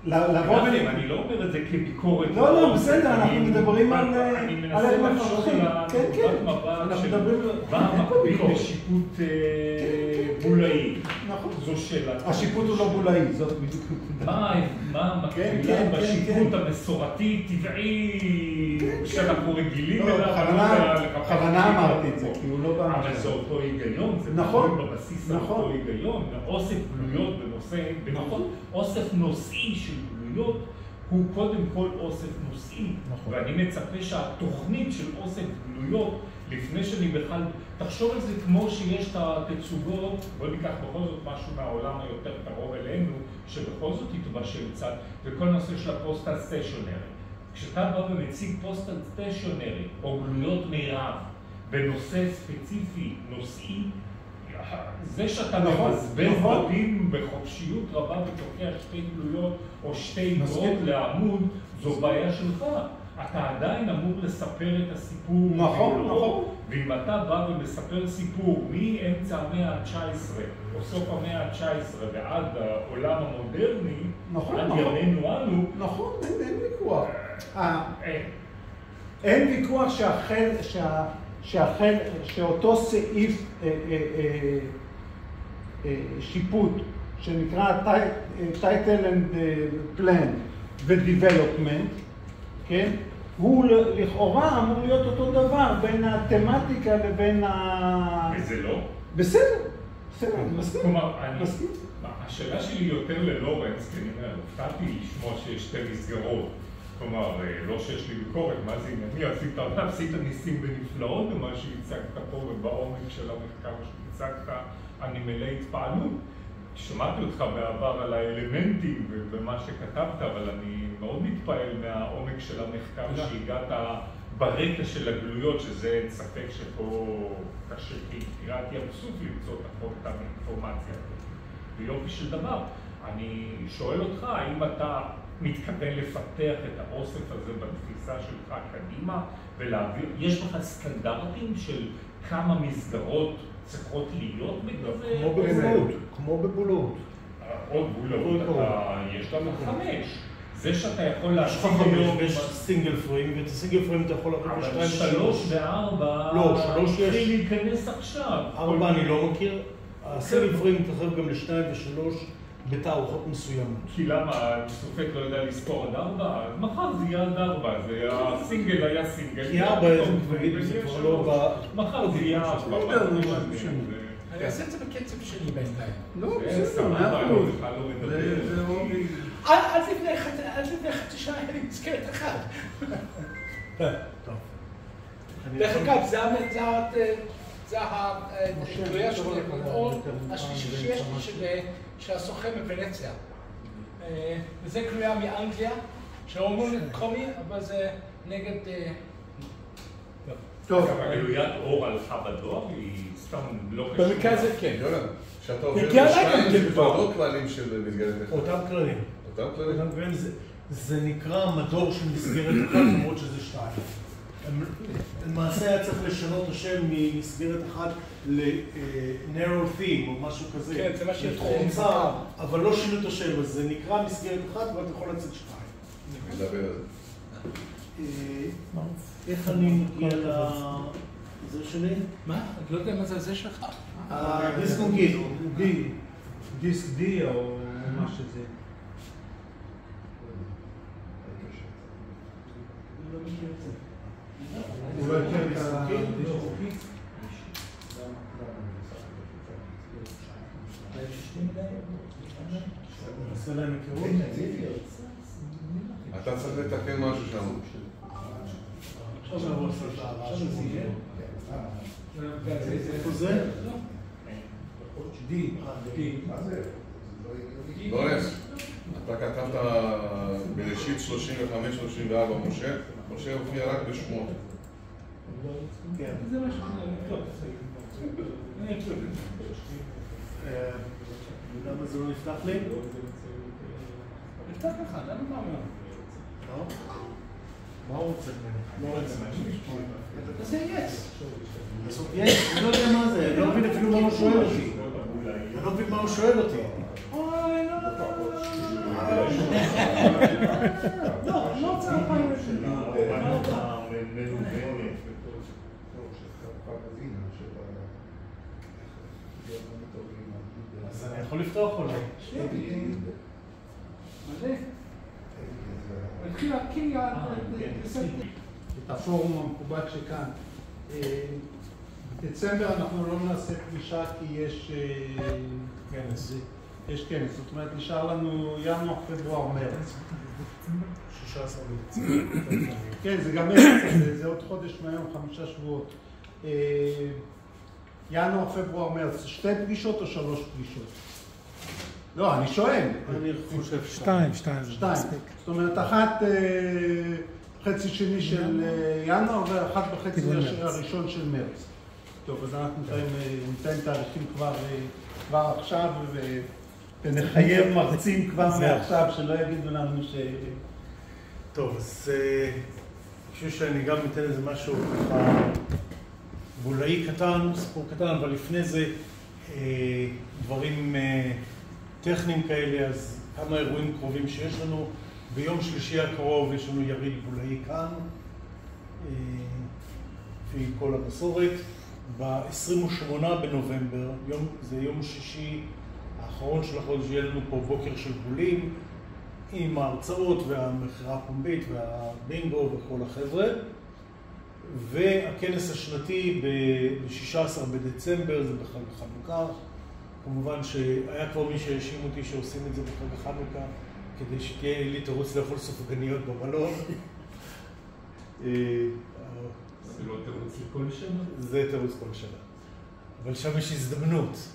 אני לא אומר את זה כביקורת. לא, בסדר, אנחנו מדברים על... אני מנסה לחשוב על נקודת מבט שבא מקביל לשיפוט בולאי. זו שאלה. השיפוט הוא לא בולאי, זאת בדיוק. מה מקבילה בשיפוט המסורתי, טבעי, שאנחנו רגילים אליו? בכוונה אמרתי את זה, כי הוא לא בא... אבל זה אותו היגיון, זה נכון בבסיס אותו היגיון. אוסף גלויות בנושא, אוסף נושאי של גלויות, הוא קודם כל אוסף נושאים. ואני מצפה שהתוכנית של אוסף גלויות, לפני שאני בכלל, תחשוב על זה כמו שיש את התצוגות, בוא ניקח בכל זאת משהו מהעולם היותר קרוב אלינו, שבכל זאת יתבשל קצת, וכל נושא של הפוסטל סטיישונרי. כשאתה בא ומציג פוסטל סטיישונרי, או גלויות מירב, בנושא ספציפי, נושאי, זה שאתה מבזבז בתים בחופשיות רבה ותוקע שתי גלויות או שתי גרות לעמוד, זו בעיה שלך. אתה עדיין אמור לספר את הסיפור. נכון, נכון. ואם אתה בא ומספר סיפור מאמצע המאה ה-19 או סוף המאה ה-19 ועד העולם המודרני, עד ימינו אנו, נכון, אין ויכוח. אין ויכוח שאותו סעיף שיפוט שנקרא Title and Plan ו-Development, כן? הוא לכאורה אמור להיות אותו דבר בין התמטיקה לבין וזה לא? בסדר, אני מסכים. כלומר, השאלה שלי יותר ללורנס, כי אני הופתעתי לשמוע שיש שתי מסגרות. כלומר, לא שיש לי ביקורת, מה זה ענייני, עשית ניסים ונפלאות במה שהצגת פה ובעומק של המחקר שהצגת, אני מלא התפעלות. שמעתי אותך בעבר על האלמנטים ובמה שכתבת, אבל אני מאוד מתפעל מהעומק של המחקר שהגעת ברקע של הגלויות, שזה אין ספק שפה קשה כיצירת ים סוף למצוא את האינפורמציה. ויופי של דבר, אני שואל אותך, האם אתה מתכוון לפתח את האוסף הזה בתפיסה שלך קדימה ולהעביר, יש לך סטנדרטים של כמה מסגרות צריכות להיות בכזה? כמו בבולות. עוד בולות, יש לנו 5. זה שאתה יכול להשיג היום... יש סינגל פריים, ואת הסינגל פריים אתה יכול להביא אבל 3 ו-4... לא, 3 יש... התחיל להיכנס עכשיו. 4 אני לא מכיר. הסינגל פריים מתרחב גם ל2 ו3 בתערוכות מסוימות. כי למה? סופק לא יודע לספור עד 4? מחר זה יהיה עד 4, הסינגל היה סינגל. כי 4 זה כבר לא בא... מחר זה יהיה 4. אני אעשה את זה בקצב שלי בינתיים. לא, בסדר, 100%. עד לפני חצי שעה היה לי מסגרת אחת. דרך אגב, זה הגלויה של השלישי שיש לי של הסוחר מוונציה. וזה גלויה מאנגליה, שאומרים קומי, אבל זה נגד... טוב. גלוית אור הלכה בדואר היא סתם לא קשור. במקרה זה כן. שאתה עובר בשתיים, זה לא כללים של מסגרת אחד. אותם כללים. אותם כללים? זה נקרא מדור של מסגרת אחת, למרות שזה 2. למעשה היה צריך לשנות השם ממסגרת אחת ל-narrow theme או משהו כזה. כן, זה מה לתחום צר, אבל לא שינו את השם, אז זה נקרא מסגרת אחת ואתה יכול לצאת 2. נדבר על זה. איך אני מגיע לזה שלי? מה? אני לא יודע מה זה שלך. הדיסק הוא דיסק D או מה שזה. הוא לא יקר את הדיסק. עושה להם היכרות? אתה צריך לתקן משהו שם. עכשיו הוא עושה את הרעש שזה יהיה. איפה זה? D. לורנס, אתה כתבת בראשית 35-34 משה הופיע רק בשמות. כן. זה מה שאני אקלוט. למה זה לא נפתח לי? נפתח לך, למה מה אומר? מה הוא רוצה ממנו? זה יס. אני לא יודע מה זה, אני לא מבין אפילו מה הוא שואל אותי. אני לא מבין מה הוא שואל אותי. אוי, לא צריך פעם אז אני יכול לפתוח או לא? מלא. התחיל להקים את הפורום המקובל שכאן. בדצמבר אנחנו לא נעשה פגישה כי יש יש כנס, זאת אומרת, נשאר לנו ינואר, פברואר, מרץ. 16 בדצמבר. כן, זה גם מרץ, זה עוד חודש מהיום, 5 שבועות. ינואר, פברואר, מרץ, 2 פגישות או 3 פגישות? לא, אני שואל. אני חושב 2. זאת אומרת, אחת חצי שני של ינואר ואחת בחצי הראשון של מרץ. טוב, אז אנחנו ניתן תאריכים כבר עכשיו ונחייב מרצים כבר מעכשיו, שלא יגידו לנו ש... טוב, אז אני חושב שאני גם אתן איזה משהו ככה בולאי קטן, סיפור קטן, אבל לפני זה דברים טכניים כאלה, אז כמה אירועים קרובים שיש לנו. ביום שלישי הקרוב יש לנו יריד בולאי כאן, לפי כל המסורת. ב-28 בנובמבר, זה יום שישי האחרון של החודש, יהיה לנו פה בוקר של בולים, עם ההרצאות והמכירה הפומבית והבינגו וכל החבר'ה. והכנס השנתי ב-16 בדצמבר, זה בחג החנוכה. כמובן שהיה כבר מי שהאשים אותי שעושים את זה בחג החנוכה, כדי שתהיה לי תירוץ לאכול סופגניות במלון. זה לא תירוץ לכל שנה? זה תירוץ כל שנה. אבל שם יש הזדמנות.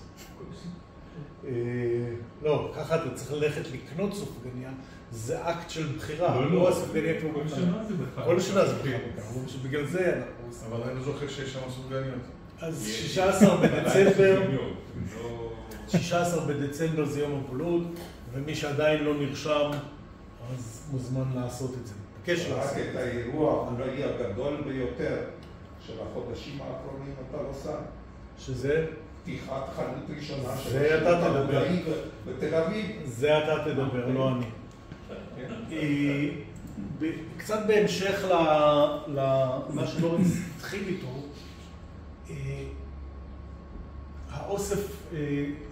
לא, ככה אתה צריך ללכת לקנות סופגניה, זה אקט של בחירה. לא, הסופגניה כמו כל שנה זה בחנוכה. כל שנה זה בחנוכה, בגלל זה אנחנו עושים. אבל אני לא זוכר שיש שם סופגניות. אז 16 בדצמבר, 16 בדצמבר זה יום הבולות, ומי שעדיין לא נרשם, אז מוזמן לעשות את זה. בקש לעשות. רק את האירוע אולי הגדול ביותר של החודשים האחרונים אתה לא שם. שזה? פתיחת חנות ראשונה של זה אתה תדבר. בתל אביב. זה אתה תדבר, לא אני. קצת בהמשך למה שלורנס התחיל איתו,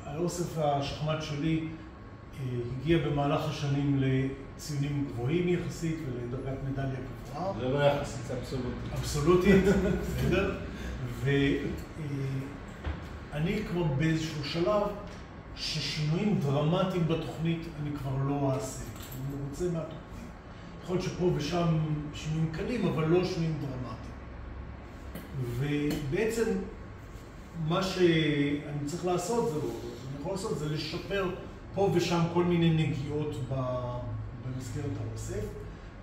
האוסף השחמט שלי הגיע במהלך השנים לציונים גבוהים יחסית ולדרגת מדליה גבוהה. זה לא יחסית, זה אבסולוטית. אבסולוטית, בסדר. ואני כבר באיזשהו שלב ששינויים דרמטיים בתוכנית אני כבר לא אעשה. אני רוצה מהתוכנית. יכול להיות שפה ושם שינויים קלים, אבל לא שינויים דרמטיים. ובעצם מה שאני צריך לעשות, אני יכול לעשות, זה לשפר פה ושם כל מיני נגיעות במסגרת האוסף,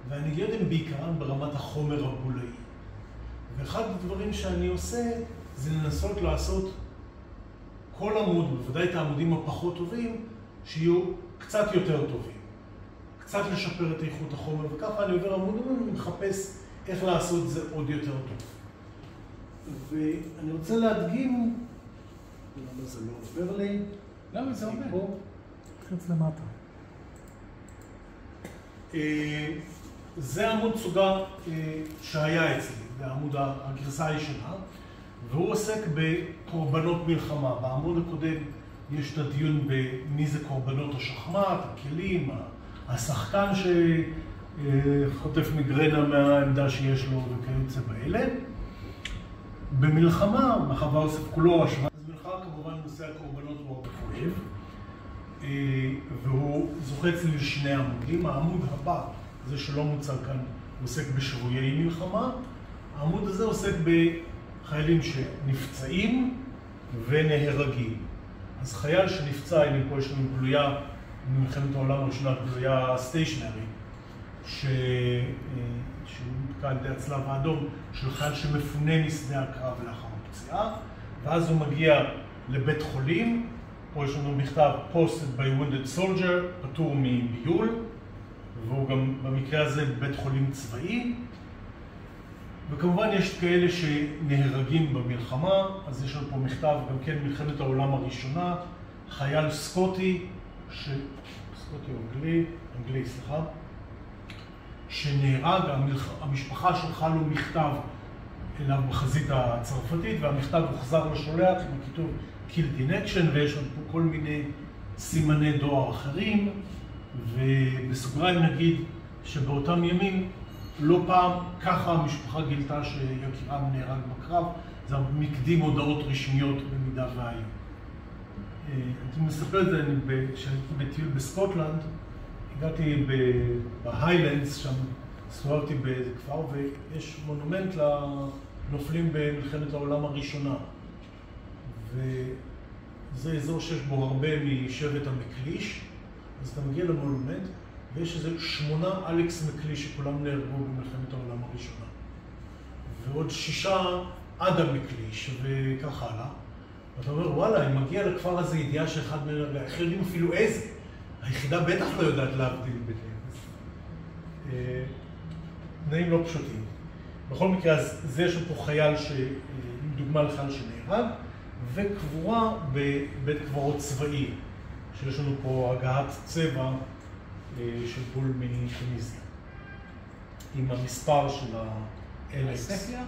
והנגיעות הן בעיקרן ברמת החומר הבולאי. ואחד הדברים שאני עושה זה לנסות לעשות כל עמוד, בוודאי את העמודים הפחות טובים, שיהיו קצת יותר טובים. קצת לשפר את איכות החומר, וככה אני עובר עמוד ואני מחפש איך לעשות את זה עוד יותר טוב. ואני רוצה להדגים, למה זה לא עובר לי? למה זה עובר? פה. חץ למטה. זה עמוד סוגה שהיה אצלי, זה עמוד הגרסה הישנה, והוא עוסק בקורבנות מלחמה. בעמוד הקודם יש את הדיון במי זה קורבנות השחמט, הכלים, השחקן שחוטף מגרנה מהעמדה שיש לו וכיוצא באלה. במלחמה, מאחר והאוסף כולו השוואה, אז מלחמה כמובן נושא הקורבנות הוא הרבה כואב, והוא זוכה אצלי לשני עמודים. העמוד הבא, זה שלא מוצג כאן, הוא עוסק בשבויי מלחמה. העמוד הזה עוסק בחיילים שנפצעים ונהרגים. אז חייל שנפצע, הנה פה יש לנו גלויה ממלחמת העולם הראשונה, גלויה סטיישנרי, שהוא נתקע על ידי הצלב האדום, של חייל שמפונה משדה הקרב לאחר הפציעה, ואז הוא מגיע לבית חולים. פה יש לנו מכתב posted by wounded soldier, פטור מביול, והוא גם במקרה הזה בית חולים צבאי. וכמובן יש כאלה שנהרגים במלחמה, אז יש לנו פה מכתב גם כן מלחמת העולם הראשונה, חייל סקוטי, סקוטי או אנגלי, סליחה, שנהרג. המשפחה שלחה לו מכתב אליו בחזית הצרפתית, והמכתב הוחזר לשולח עם הכיתוב killed in action, ויש לנו פה כל מיני סימני דואר אחרים, ובסוגריים נגיד שבאותם ימים לא פעם ככה המשפחה גילתה שיקירם נהרג בקרב, זה מקדים הודעות רשמיות במידה והיו. אני מספר את זה, כשהייתי בטיול בסקוטלנד, הגעתי בהיילנדס, שם הסתובבתי באיזה כפר, ויש מונומנט לנופלים במלחמת העולם הראשונה. וזה אזור שיש בו הרבה משבט המקליש, אז אתה מגיע למונומנט, ויש איזה 8 אלכס מקליש שכולם נהרגו במלחמת העולם הראשונה. ועוד 6 אדם מקליש, וכך הלאה. ואתה אומר, וואלה, אם מגיע לכפר הזה ידיעה שאחד מהם, איך יודעים אפילו איזה? היחידה בטח לא יודעת להבדיל ביניהם. תנאים לא פשוטים. בכל מקרה, אז זה יש פה חייל, דוגמה לחייל שנהרג, וקבורה בבית קברות צבאי, שיש לנו פה הגעת צבע של בול מתוניסיה. עם המספר של ה-LX. ספיה?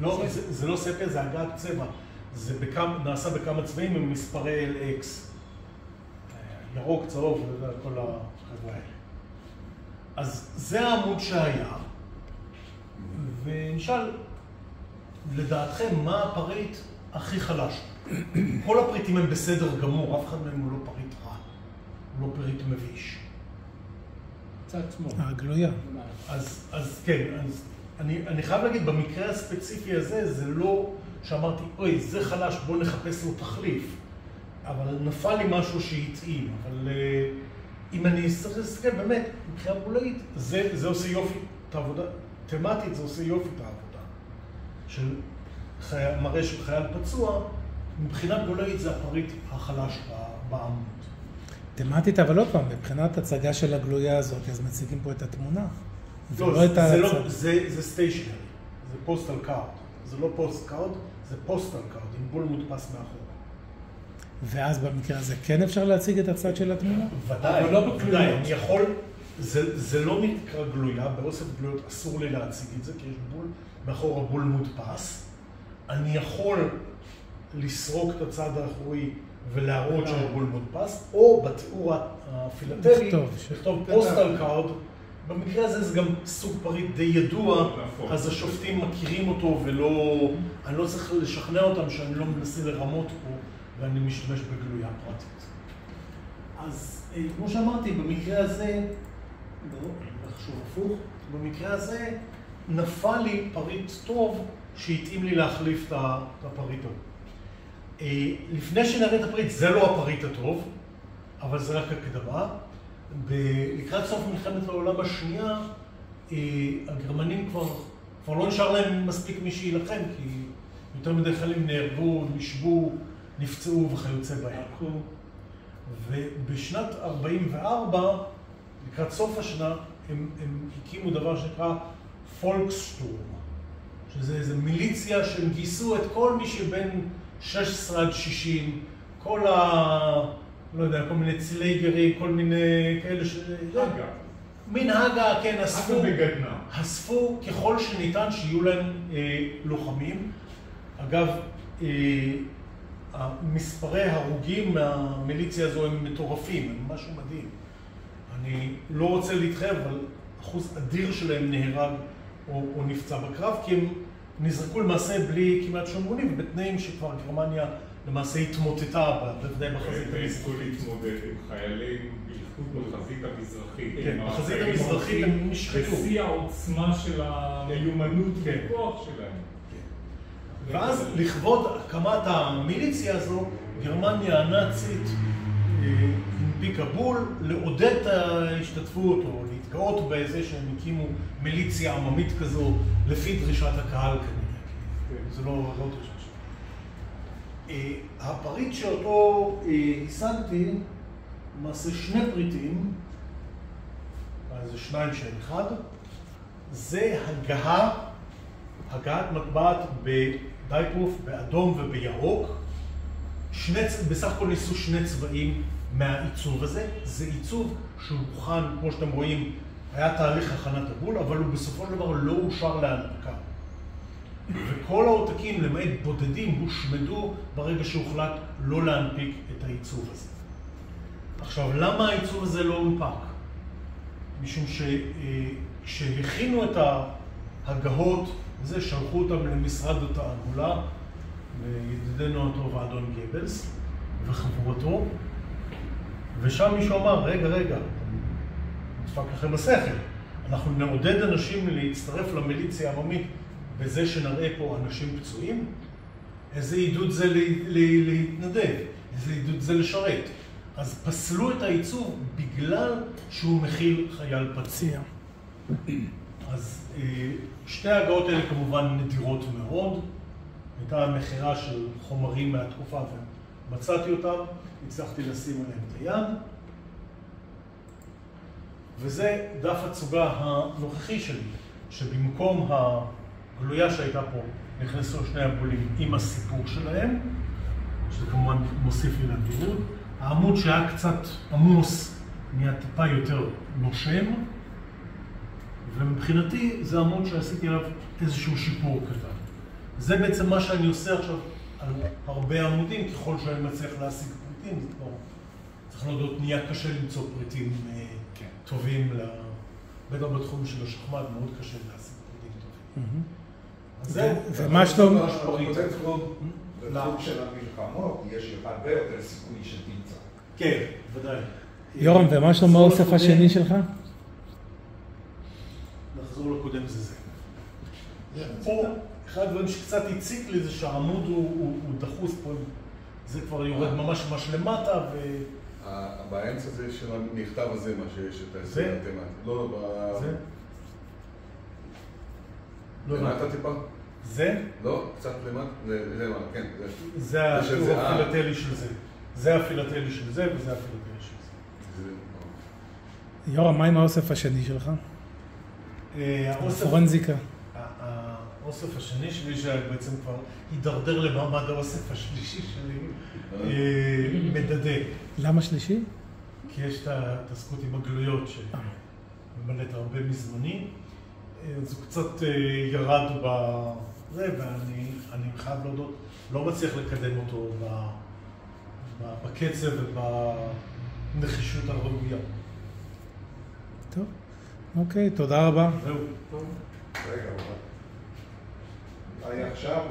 לא, זה לא ספיה, זה הגעת צבע. זה נעשה בכמה צבעים עם מספרי LX. ירוק, צהוב, כל החברה האלה. אז זה העמוד שהיה, ונשאל, לדעתכם, מה הפריט הכי חלש? כל הפריטים הם בסדר גמור, אף אחד מהם הוא לא פריט רע, הוא לא פריט מביש. צד שמאל. הגלויה. אז כן, אני חייב להגיד, במקרה הספציפי הזה, זה לא שאמרתי, אוי, זה חלש, בוא נחפש לו תחליף. אבל נפל לי משהו שהתאים, אבל אם אני צריך להסתכל, באמת, מבחינה בולאית, זה עושה יופי את העבודה, תמטית זה עושה יופי את העבודה. של מראה של חייל פצוע, מבחינה בולאית זה הפריט החלש בעמוד. תמטית, אבל עוד פעם, מבחינת הצגה של הגלויה הזאת, אז מציגים פה את התמונה. לא, זה סטיישנרי, זה פוסטל קארד. זה לא פוסט קארד, זה פוסטל קארד, עם בול מודפס מאחורה. ואז במקרה הזה כן אפשר להציג את הצד של התמונה? ודאי, אבל לא בגלויות. אני יכול, זה לא נקרא גלויה, באוסף גלויות אסור לי להציג את זה, כי יש בול, מאחורה בול מודפס. אני יכול לסרוק את הצד האחורי ולהראות שיש בול מודפס, או בתיאור הפילטלי, לכתוב פוסטל קארד. במקרה הזה זה גם סוג פריט די ידוע, אז השופטים מכירים אותו ולא, אני לא צריך לשכנע אותם שאני לא מנסה לרמות פה ואני משתמש בגלויה פרטית. אז כמו שאמרתי, במקרה הזה, לא, לחשוב הפוך, במקרה הזה נפל לי פריט טוב שהתאים לי להחליף את הפריט טוב. לפני שנראה את הפריט, זה לא הפריט הטוב, אבל זה רק הקדמה. לקראת סוף מלחמת העולם השנייה, הגרמנים כבר לא נשאר להם מספיק מי שילחם, כי יותר מדי חיילים נהרגו, נשבו, נפצעו וכיוצא בהם. ובשנת 44, לקראת סוף השנה, הם הקימו דבר שנקרא פולקסטורם, שזה איזו מיליציה שהם גייסו את כל מי שבין 16 עד 60, כל לא יודע, כל מיני צילייגרים, כל מיני כאלה הגה. מין הגה, כן, אספו ככל שניתן שיהיו להם לוחמים. אגב, מספרי הרוגים מהמיליציה הזו הם מטורפים, הם משהו מדהים. אני לא רוצה להתחייב, אבל אחוז אדיר שלהם נהרג או נפצע בקרב, כי הם נזרקו למעשה בלי כמעט שומרונים, ובתנאים שכבר גרמניה למעשה התמוטטה, בוודאי בחזית המזרחית. והעסקו להתמודד עם חיילים, בייחוד בחזית המזרחית. כן, בחזית המזרחית הם נשחטו. בשיא העוצמה של המיומנות וכוח שלהם. ואז לכבוד הקמת המיליציה הזו, גרמניה הנאצית הנפיקה בול, לעודד את ההשתתפות או להתגאות בזה שהם הקימו מיליציה עממית כזו לפי דרישת הקהל כנראה. זה לא דרישה שלו. הפריט שאותו השגתי, למעשה שני פריטים, זה שניים של אחד, זה הגהת מטבעת בדייפרוף, באדום ובירוק. בסך הכל ניסו שני צבעים מהעיצוב הזה. זה עיצוב שהוא הוכן, כמו שאתם רואים, היה תהליך הכנת הבול, אבל הוא בסופו של דבר לא אושר להנפקה. וכל העותקים, למעט בודדים, הושמדו ברגע שהוחלט לא להנפיק את העיצוב הזה. עכשיו, למה העיצוב הזה לא הונפק? משום שכשהכינו את ההגהות, שלחו אותם למשרד התעמולה, לידידנו הטוב האדון גבלס, וחבורתו, ושם מישהו אמר, רגע, נדפק לכם השכל. אנחנו נעודד אנשים להצטרף למיליציה העממית בזה שנראה פה אנשים פצועים. איזה עידוד זה להתנדב, איזה עידוד זה לשרת. אז פסלו את העיצוב בגלל שהוא מכיל חייל פציע. אז שתי ההגאות האלה כמובן נדירות מאוד. הייתה מחירה של חומרים מהתקופה ומצאתי אותם, הצלחתי לשים עליהם את היד. וזה דף הצוגה הנוכחי שלי, שבמקום הגלויה שהייתה פה נכנסו שני הבולים עם הסיפור שלהם, שזה כמובן מוסיף לי לדירות. העמוד שהיה קצת עמוס נהיה טיפה יותר נושם, ומבחינתי זה עמוד שעשיתי עליו איזשהו שיפור קטן. זה בעצם מה שאני עושה עכשיו על הרבה עמודים, ככל שאני מצליח להשיג פריטים, זה כבר צריך להודות, נהיה קשה למצוא פריטים טובים, בטח בתחום של השחמט מאוד קשה להשיג פריטים טובים. ומה שלום? בתחום של המלחמות יש לך הרבה יותר סיכוי שתמצא. כן, ודאי. יורם, ומה שלום האוסף השני שלך? נחזור לקודם זה. פה, אחד הדברים שקצת הציק לי זה שהעמוד הוא דחוס פה, זה כבר יורד ממש למטה באמצע זה של המכתב הזה, מה שיש את ההסבר התמטי. לא, זה? למטה טיפה? זה? לא, קצת למטה, למטה, כן. זה הפילטלי של זה. זה הפילטלי של זה וזה הפילטלי של זה. יורם, מה עם האוסף השני שלך? הפורנזיקה. האוסף השני שלי שבעצם כבר הידרדר למעמד האוסף השלישי שלי, מדדה. למה שלישי? כי יש את ההתעסקות עם הגלויות שממלאת הרבה מזמני. אז הוא קצת ירד בזה, ואני חייב להודות, לא מצליח לקדם אותו בקצב ובנחישות הראויה. טוב, אוקיי, תודה רבה. זהו. רגע, אני עכשיו...